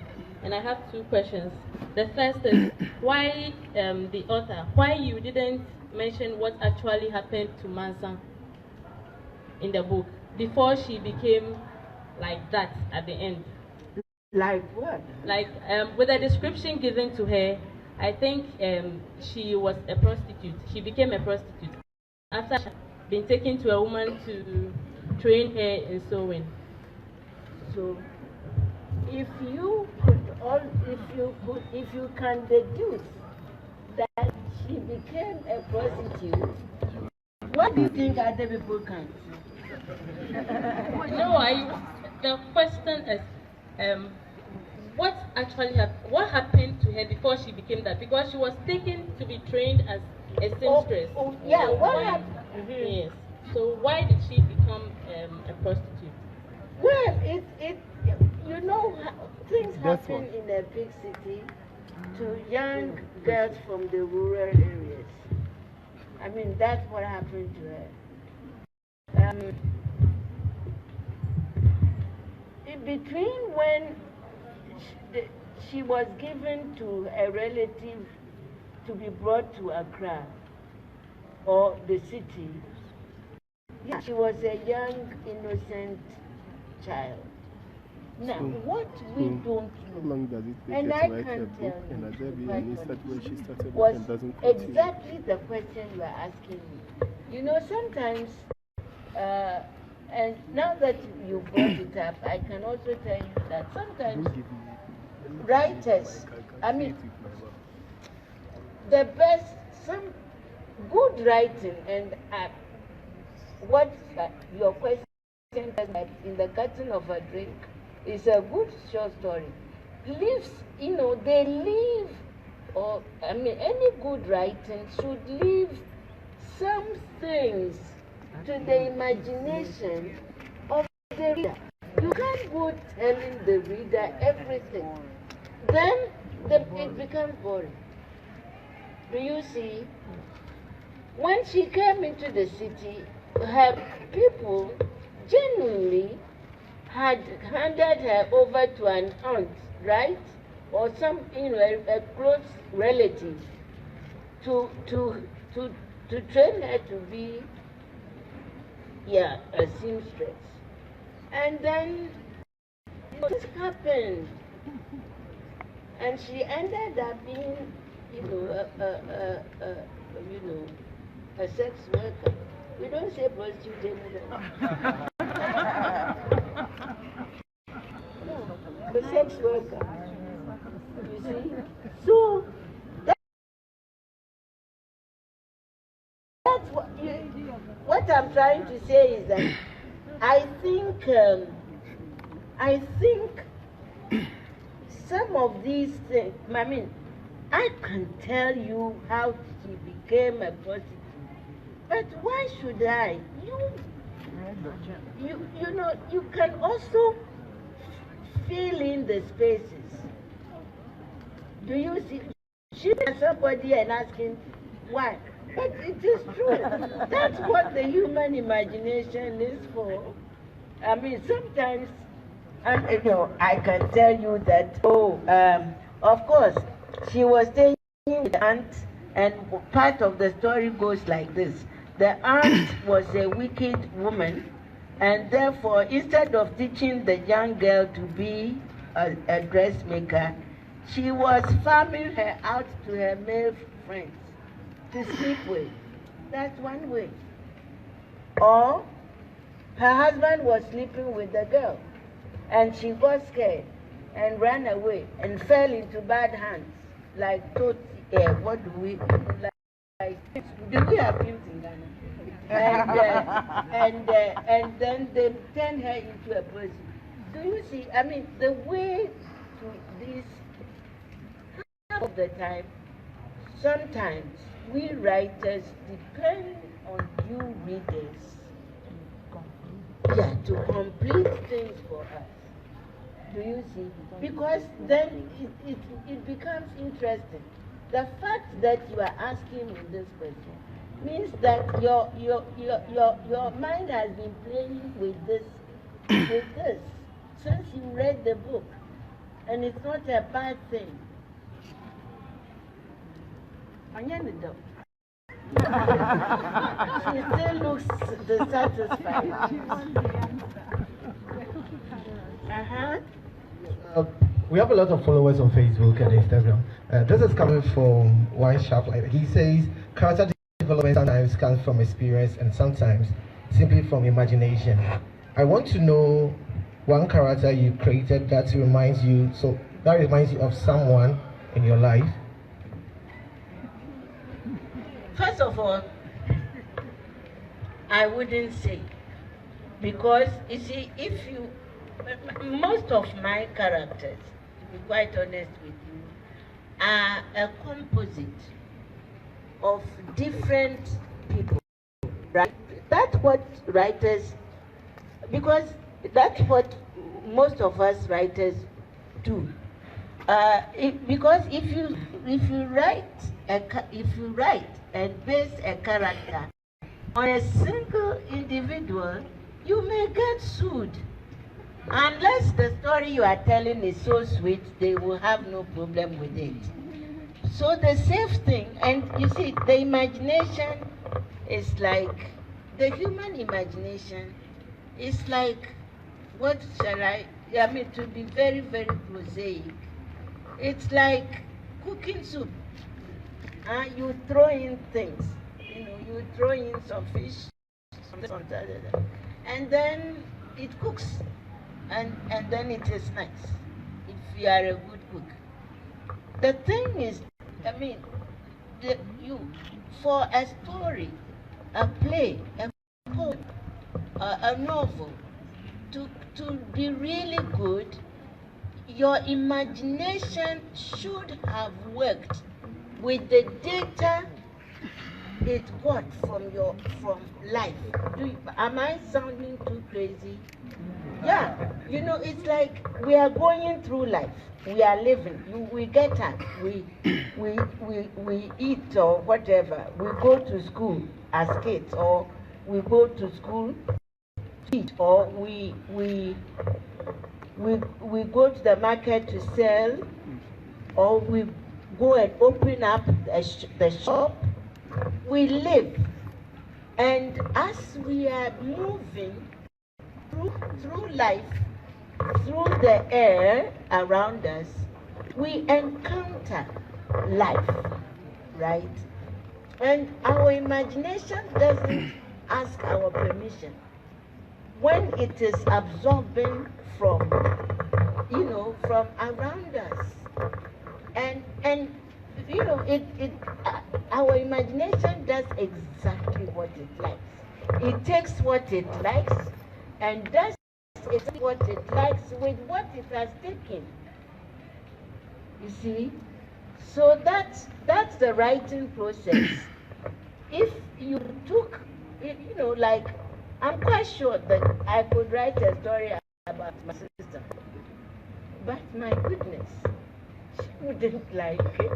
K: and I have two questions. The first is why the author, why you didn't mention what actually happened to Mansa in the book before she became like that at the end.
C: Like what?
K: Like with the description given to her, I think she was a prostitute. She became a prostitute after she had been taken to a woman to train her in sewing.
C: So, if you can deduce that she became a prostitute, what do you think other people can?
K: No, the question is, what happened to her before she became that? Because she was taken to be trained as a seamstress.
C: Yeah, what happened?
K: Yes. So why did she become a prostitute?
C: Well, things happen in a big city to young girls from the rural areas. That's what happened to her. In between when she was given to a relative to be brought to Accra or the city, she was a young, innocent child. Now, what we don't know,
G: how long does it take
C: and
G: her
C: I
G: to write a
C: can't
G: book,
C: tell
G: and has there
C: you,
G: been any start where she started
C: was
G: and doesn't continue?
C: exactly the question you are asking me. You know, sometimes, and now that you brought it up, I can also tell you that sometimes writers, I mean, the best, some good writing, and what your question is that in the curtain of a drink is a good short story. Leaves, you know, they leave, or I mean, any good writing should leave some things to the imagination of the reader. You can't go telling the reader everything. Then it becomes boring. Do you see? When she came into the city, her people genuinely had handed her over to an aunt, right? Or some, you know, a close relative to train her to be, yeah, a seamstress. And then this happened. And she ended up being, you know, a sex worker. We don't say prostitute anymore. No, a sex worker. You see? So that's what I'm trying to say is that I think some of these things, I mean, I can tell you how she became a prostitute, but why should I? You know, you can also fill in the spaces. Do you see? She met somebody and asking why. But it is true. That's what the human imagination is for. I mean, sometimes, you know, I can tell you that, of course, she was staying with the aunt, and part of the story goes like this. The aunt was a wicked woman, and therefore, instead of teaching the young girl to be a dressmaker, she was farming her out to her male friends to sleep with. That's one way. Or her husband was sleeping with the girl, and she got scared and ran away and fell into bad hands. Like, what do we do we have pimps in Ghana? And then they turn her into a person. Do you see? I mean, the way to this, half of the time, sometimes we writers depend on you readers, yeah, to complete things for us. Do you see? Because then it becomes interesting. The fact that you are asking me this question means that your mind has been playing with this since you read the book, and it's not a bad thing. She still looks dissatisfied.
J: We have a lot of followers on Facebook and Instagram. This is coming from one sharp light. He says character development sometimes comes from experience and sometimes simply from imagination. I want to know one character you created that reminds you of someone in your life.
C: First of all, I wouldn't say, because you see, most of my characters, to be quite honest with you, are a composite of different people, right? That's what writers, because that's what most of us writers do. Because if you write and base a character on a single individual, you may get sued. Unless the story you are telling is so sweet, they will have no problem with it. So the safe thing, and you see, the imagination is like, the human imagination is like, what shall I I mean, to be very, very prosaic, it's like cooking soup. You throw in things, you throw in some fish, and then it cooks, and then it is nice if you are a good cook. The thing is, I mean, for a story, a play, a poem, a novel, to be really good, your imagination should have worked with the data it got from life. Am I sounding too crazy? Yeah, it's like we are going through life. We are living. We get up. We eat or whatever. We go to school as kids, or we go to school to eat, or we go to the market to sell, or we go and open up the shop. We live, and as we are moving through life, through the air around us, we encounter life, right? And our imagination doesn't ask our permission. When it is absorbing from around us, and our imagination does exactly what it likes. It takes what it likes and does exactly what it likes with what it has taken. You see? So that's the writing process. If you took, like, I'm quite sure that I could write a story about my sister. But my goodness, she wouldn't like it.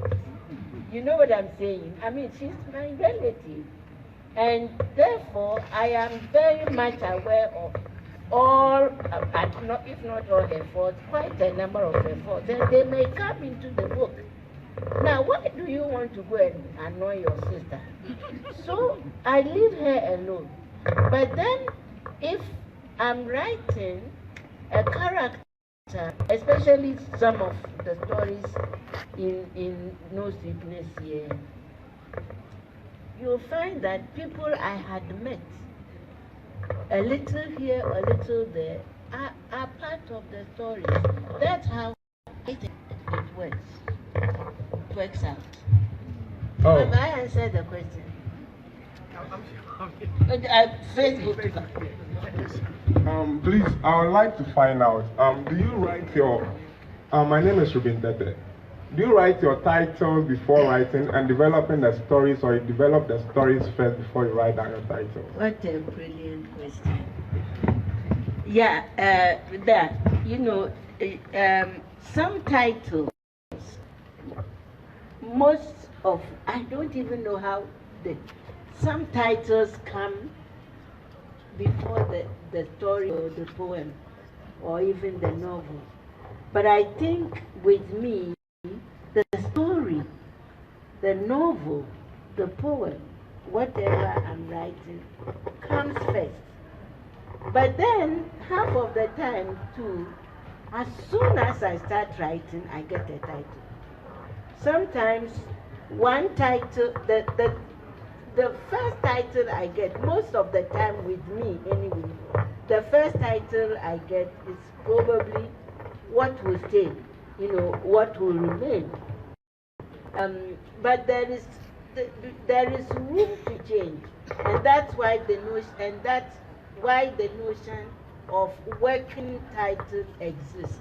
C: You know what I'm saying? I mean, she's my relative. And therefore, I am very much aware of all, if not all her faults, quite a number of her faults. And they may come into the book. Now, why do you want to go and annoy your sister? So, I leave her alone. But then, if I'm writing a character, especially some of the stories in No Sleepless Here, you'll find that people I had met, a little here, a little there, are part of the story. That's how it works. It works out.
G: Oh.
C: Have I answered the question? Facebook.
G: Please, I would like to find out, do you write your, my name is Ruben Tete. Do you write your titles before writing and developing the stories, or you develop the stories first before you write down your titles?
C: What a brilliant question. Yeah, some titles, I don't even know how, some titles come before the story or the poem or even the novel. But I think with me, the story, the novel, the poem, whatever I'm writing, comes first. But then, half of the time too, as soon as I start writing, I get a title. Sometimes one title, the first title I get, most of the time with me anyway, the first title I get is probably what will stay, what will remain. But there is room to change, and that's why the notion of working title exists.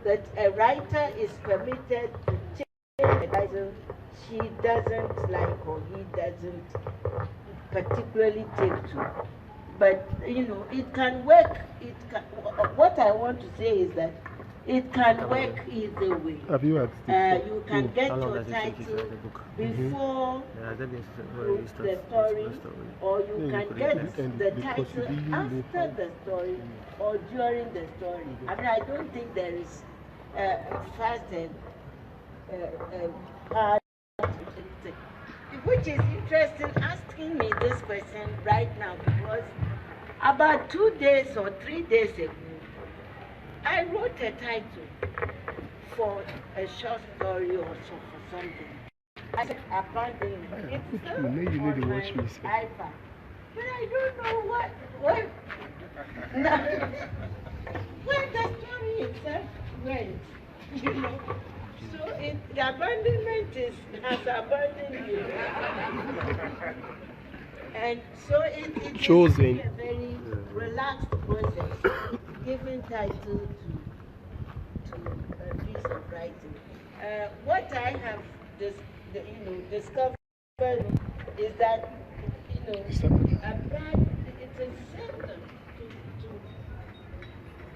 C: That a writer is permitted to change a title she doesn't like or he doesn't particularly take to. But it can work. What I want to say is that it can work either way.
J: Have you
C: you can get your title before the story, or you can get the title after the story or during the story. I mean, I don't think there is fast and hard. Which is interesting asking me this question right now, because about 2 days or 3 days ago, I wrote a title for a short story or so for something. I said abandonment. It's still on my iPad. But I don't know what now, where the story itself went, you know. So the abandonment has abandoned you. And so it's
G: Chosen.
C: a very relaxed process, giving title to a piece of writing. What I have discovered is that a bad, it's a symptom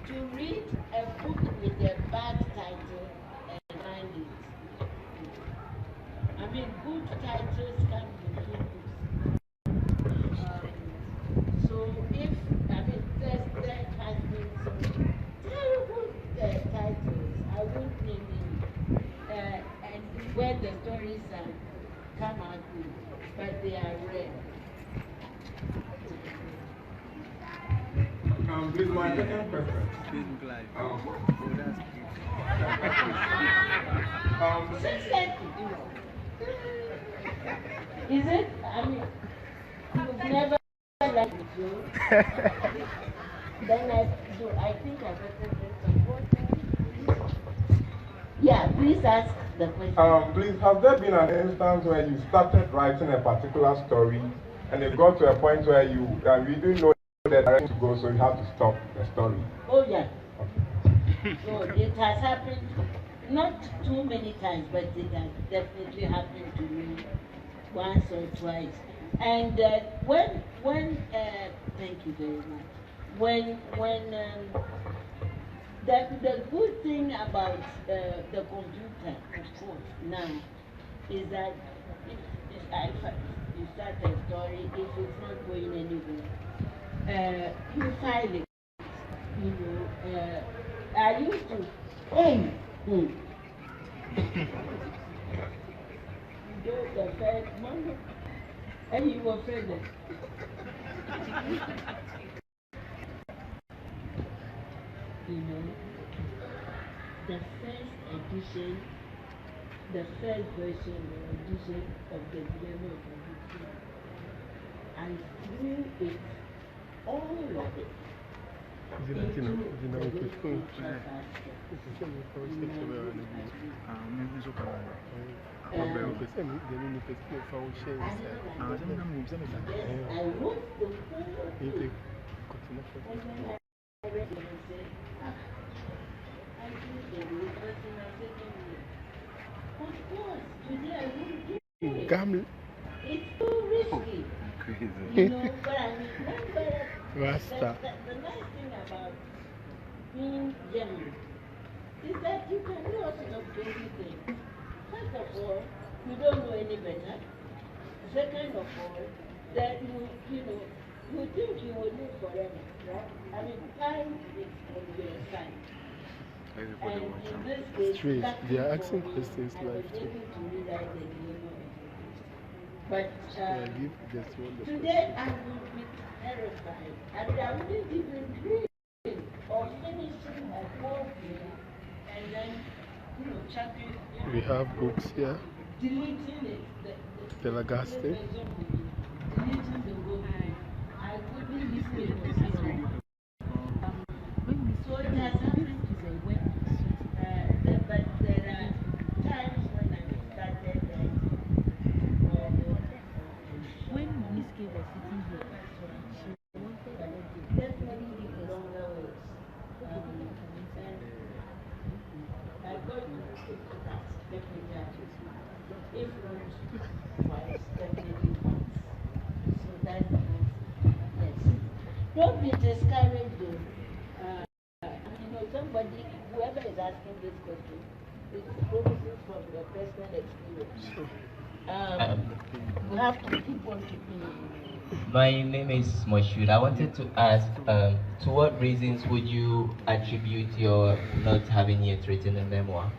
C: to read a book with a bad title and find it. I mean, good titles come with good books. So if, there has been some terrible titles, I won't name them, and where the stories have come out good, but they are rare.
F: Please, my second question.
C: Is it? I mean, you've never liked it, then I think I better drink some water. Yeah, please ask the question.
F: Please, has there been an instance where you started writing a particular story and it got to a point where you didn't know the direction to go, so you have to stop the story?
C: Oh, yeah. So it has happened, not too many times, but it has definitely happened to me once or twice. And when thank you very much. When the good thing about the computer, of course, now, is that if you start a story, if it's not going anywhere, you file it. You know, I used to, you do the first month, and you were offended. You know, the first edition, the first version or edition of the Dilemma of the Book, I threw it, all of it, I wrote the whole thing. I read it and said, I think there was nothing I said anyway. Of course, today I wouldn't do it. It's too risky. You know, but I mean, the nice thing about being young is that you can do all sorts of crazy things. First of all, you don't know any better. Second of all, that you think you will live forever, right? I mean, time is on your side. And in this case,
G: they are asking questions live too.
C: But today I would be terrified, and I wouldn't even dream of finishing a whole thing and then, chucking.
G: We have books here.
C: Deleting it.
G: The Lagaste.
C: Deleting the whole thing. I couldn't listen to it. So it has happened to the web. But there are times when I started when Miski was sitting here, she wanted definitely the longer words. And I got to that definitely. If not twice, definitely once. So that's the most, yes. Don't be discouraged though. Somebody, whoever is asking this question, is focusing from your personal experience. You have to keep on keeping it.
L: My name is Moshud. I wanted to ask, to what reasons would you attribute your not having yet written a memoir?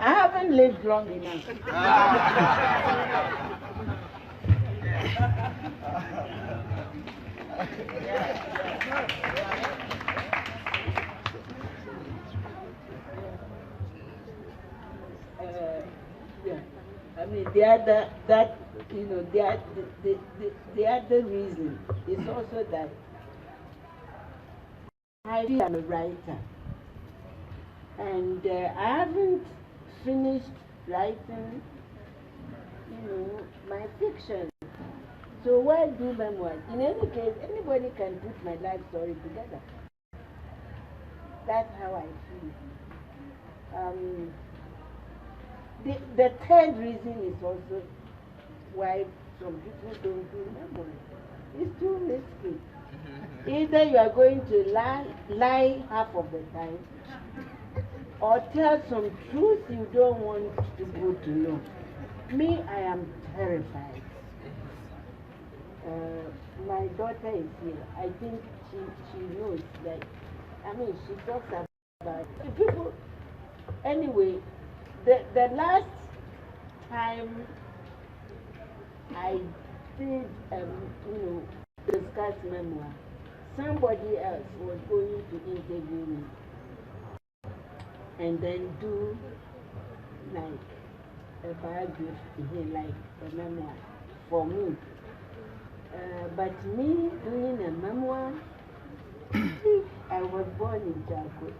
C: I haven't lived long enough. mean, the other reason is also that I feel I'm a writer, and I haven't finished writing, my fiction. So why do memoirs? In any case, anybody can put my life story together. That's how I feel. The third reason is also why some people don't do memoirs. It's too risky. Either you are going to lie half of the time, or tell some truth you don't want people to know. Me, I am terrified. My daughter is here. I think she knows that. I mean, she talks about people. Anyway, the last time I did, discuss memoir, somebody else was going to interview me and then do like a biography, like a memoir for me. But me doing a memoir, I was born in Jaco.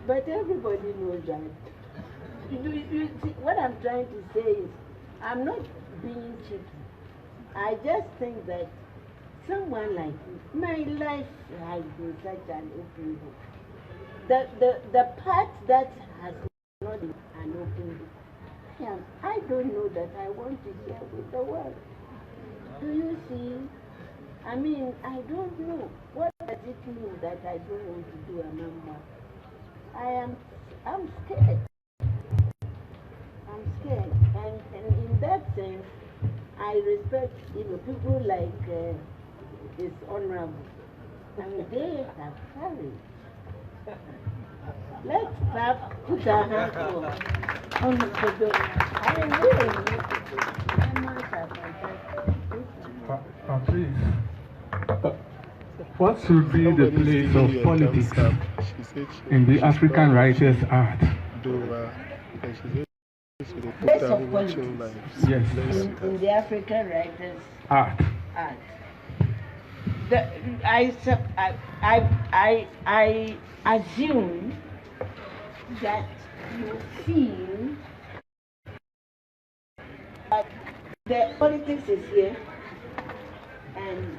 C: But everybody knows that. You see, what I'm trying to say is, I'm not being cheeky. I just think that someone like me, my life has been such an open book. The part that has not been an open book, I don't know that I want to share with the world. Do you see? I mean, I don't know. What does it mean that I don't want to do a memoir? I'm scared. I'm scared. And in that sense, I respect, people like this honorable. I mean, they have courage. Let's clap, put our hands on the I mean, really, memoirs are fantastic.
F: Please, what should be the place of politics in the African writer's art?
C: Place of politics.
F: Yes.
C: In the African writers'
F: art.
C: I assume that you feel that the politics is here and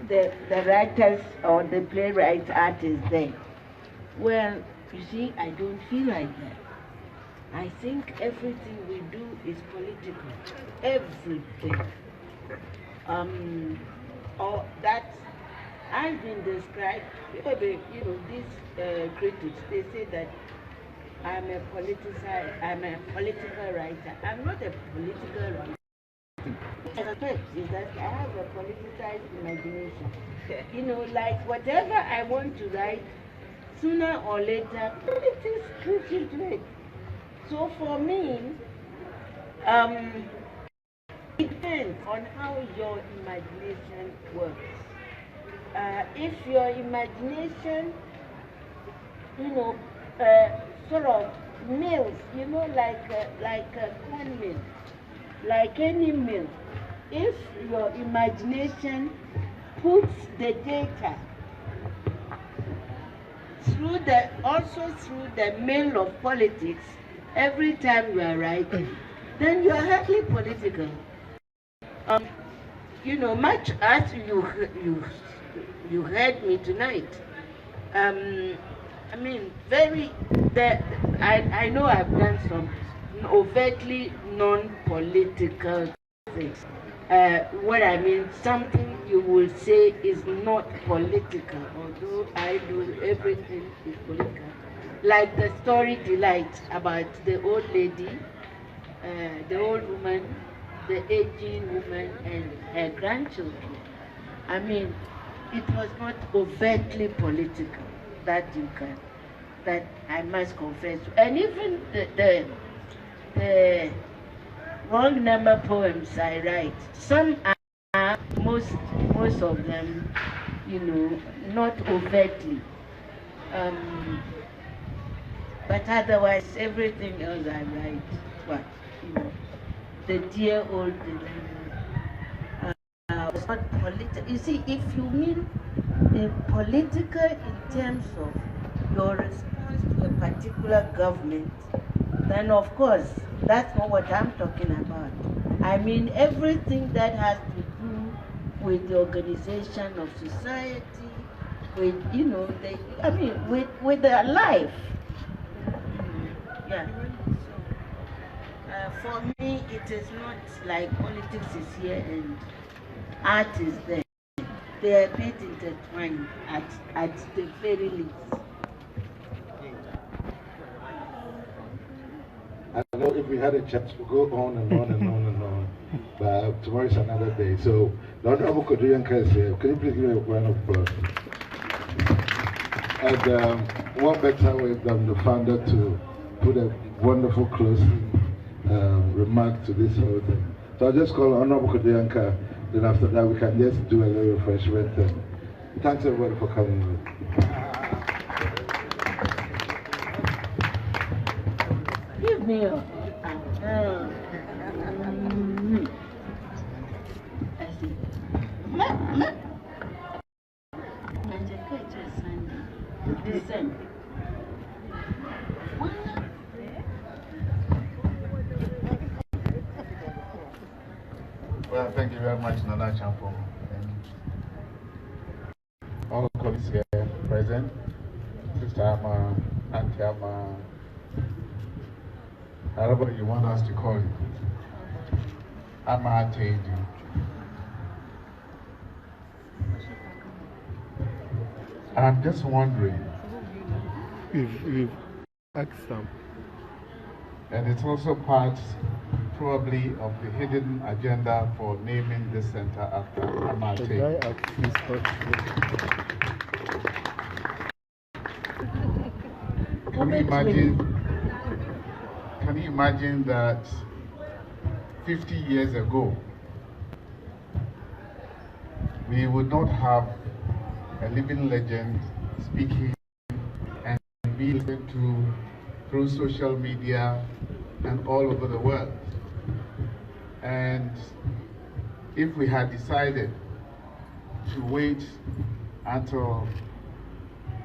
C: the writers or the playwrights' art is there. Well, you see, I don't feel like that. I think everything we do is political. Everything. Or that I've been described, these critics, they say that I'm a political writer. I'm not a political writer. As a fact is that I have a politicized imagination. Like whatever I want to write, sooner or later, politics creeps into it. So for me, it depends on how your imagination works. If your imagination, sort of mills, like a corn mill, like any mill, if your imagination puts the data through the mill of politics every time you are writing, then you are hardly political. Much as you heard me tonight. I mean, I know I've done some overtly non-political things. What I mean, something you will say is not political, although I do everything is political. Like the story Delight about the old lady, the old woman, the aging woman and her grandchildren. I mean, it was not overtly political, that I must confess. And even the wrong number poems I write, some are, most of them, not overtly. But otherwise, everything else I write, the dear old was not political. You see, if you mean political in terms of your response to a particular government, then of course, that's not what I'm talking about. I mean everything that has to do with the organization of society, with, you know, with their life. Yeah. For me, it is not like politics is here and art is there. They are a bit intertwined at the very least.
A: I know if we had a chance to go on and on and on and on, but tomorrow is another day. So, the Honorable Koduyanka is here. Can you please give me a round of applause? And what better way than the founder to put a wonderful closing remark to this whole thing. So I'll just call Honorable Koduyanka, then after that we can just do a little refreshment. And thanks everybody for coming.
C: Give me a...
A: Well, thank you very much, Nana Champo. All colleagues here present, Sister Ama, Auntie Ama, however you want us to call you. Ama Ata Aidoo. I'm just wondering.
M: We've asked them.
A: And it's also part, probably, of the hidden agenda for naming this center after Ama Ata Aidoo. Can you imagine that 50 years ago, we would not have a living legend speaking and being listened to through social media and all over the world? And if we had decided to wait until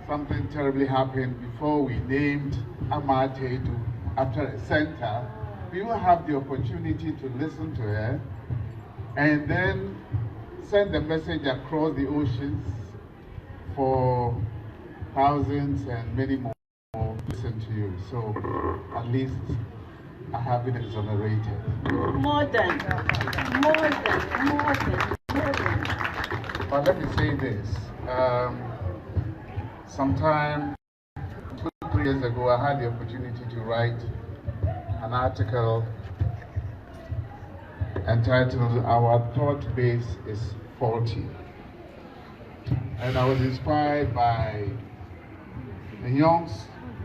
A: something terribly happened before we named Ama Ata Aidoo after a center, we will have the opportunity to listen to her and then send the message across the oceans for thousands and many more to listen to you. So at least I have been exonerated.
C: More than.
A: But let me say this. Sometime 2-3 years ago, I had the opportunity to write an article entitled "Our Thought Base is Faulty." And I was inspired by a young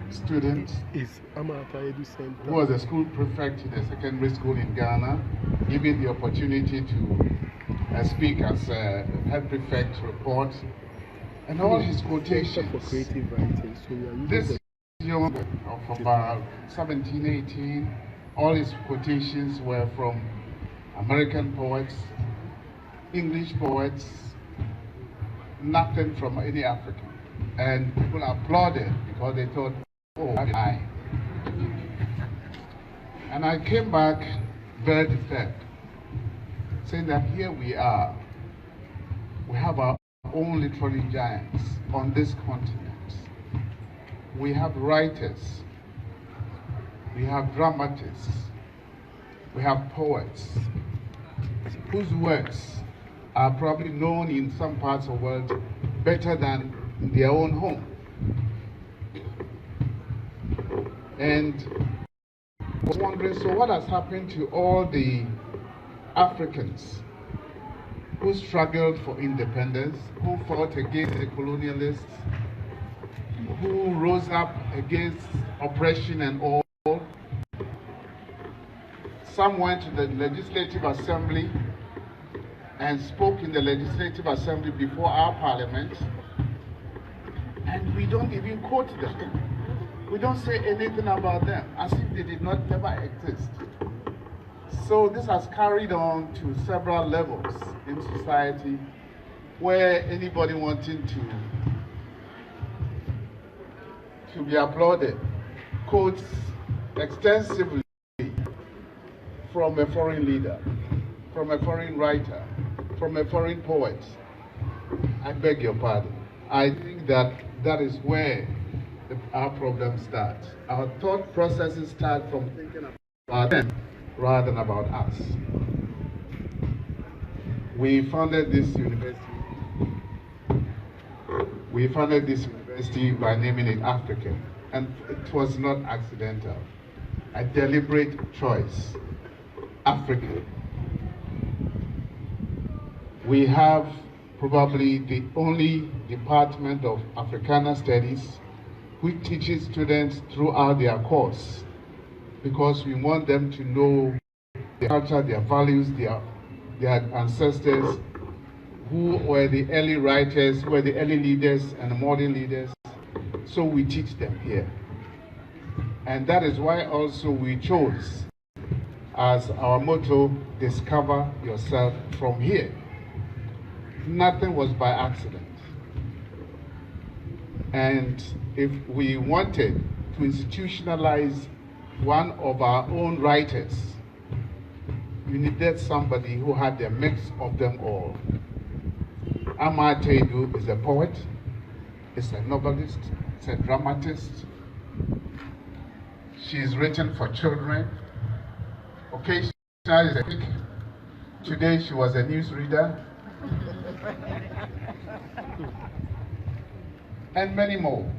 A: student
M: Ama Ata Aidoo Center,
A: who was a school prefect in a secondary school in Ghana, given the opportunity to speak as a head prefect report, and all his quotations.
M: For creative writing, so we are using
A: this young of about 17, 18, all his quotations were from American poets, English poets, nothing from any African. And people applauded because they thought, oh, I. And I came back very disturbed, saying that here we are. We have our own literary giants on this continent. We have writers, we have dramatists, we have poets whose works are probably known in some parts of the world better than in their own home. And I was wondering, so what has happened to all the Africans who struggled for independence, who fought against the colonialists, who rose up against oppression and all? Some went to the Legislative Assembly and spoke in the Legislative Assembly before our parliament, and we don't even quote them. We don't say anything about them, as if they did not never exist. So this has carried on to several levels in society where anybody wanting to be applauded quotes extensively from a foreign leader, from a foreign writer, from a foreign poet. I beg your pardon. I think that is where our problem starts. Our thought processes start from thinking about them rather than about us. We founded this university by naming it African, and it was not accidental. A deliberate choice. African. We have probably the only department of Africana Studies which teaches students throughout their course, because we want them to know their culture, their values, their ancestors, who were the early writers, who were the early leaders and the modern leaders. So we teach them here. And that is why also we chose as our motto, discover yourself from here. Nothing was by accident. And if we wanted to institutionalize one of our own writers, we needed somebody who had a mix of them all. Ama Ata Aidoo is a poet, is a novelist, is a dramatist. She's written for children. Occasionally is a critic. Today she was a newsreader. And many more.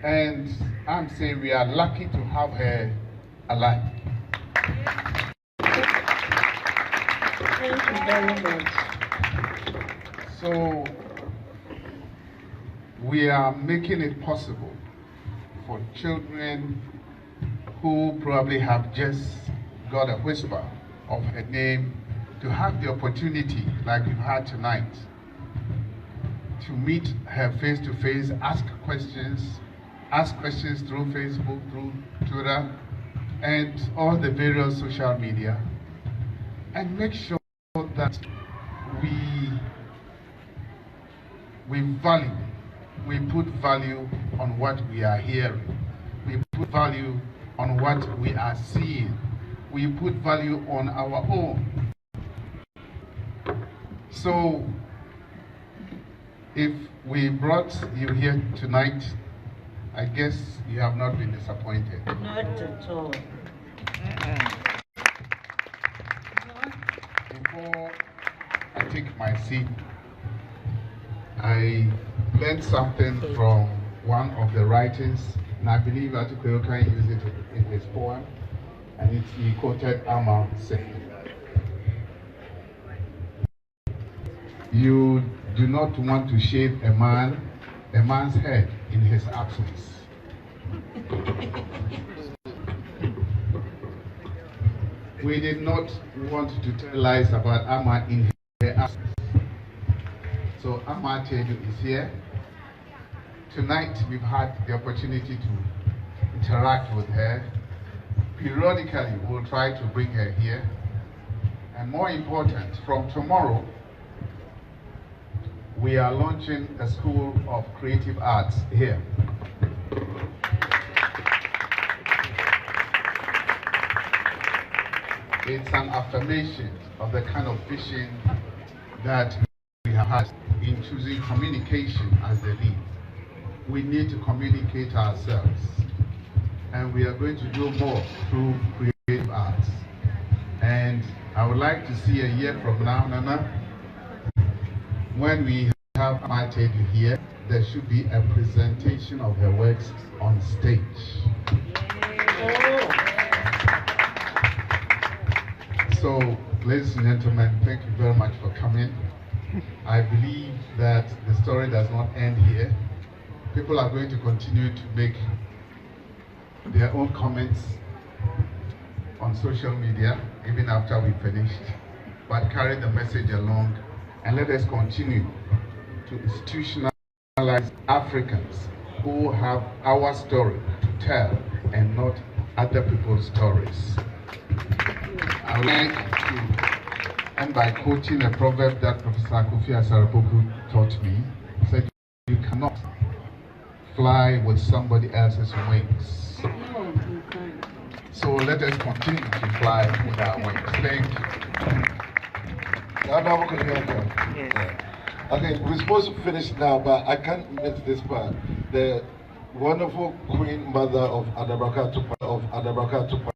A: And I'm saying we are lucky to have her alive.
C: Thank you very much.
A: So we are making it possible for children who probably have just got a whisper of her name to have the opportunity, like you've had tonight, to meet her face to face, ask questions through Facebook, through Twitter, and all the various social media, and make sure that we put value on what we are hearing. We put value on what we are seeing. We put value on our own. So, if we brought you here tonight, I guess you have not been disappointed.
C: Not at all.
A: Before I take my seat, I learned something from one of the writers, and I believe Atukweo can use it in his poem, and he quoted Ama saying, "You do not want to shave a man's head in his absence." We did not want to tell lies about Ama in her absence. So Ama Ata Aidoo is here. Tonight we've had the opportunity to interact with her. Periodically we'll try to bring her here. And more important, from tomorrow, we are launching a School of Creative Arts here. It's an affirmation of the kind of vision that we have had in choosing communication as the lead. We need to communicate ourselves, and we are going to do more through creative arts. And I would like to see a year from now, Nana, when we have Ama Ata Aidoo here, there should be a presentation of her works on stage. So, ladies and gentlemen, thank you very much for coming. I believe that the story does not end here. People are going to continue to make their own comments on social media, even after we finished, but carry the message along, and let us continue to institutionalize Africans who have our story to tell and not other people's stories. I would like to end by quoting a proverb that Professor Kofi Asarapoku taught me. He said, "You cannot fly with somebody else's wings." So let us continue to fly with our wings. Thank you.
N: Okay, we're supposed to finish now, but I can't miss this part. The wonderful Queen Mother of Adabraka Tupa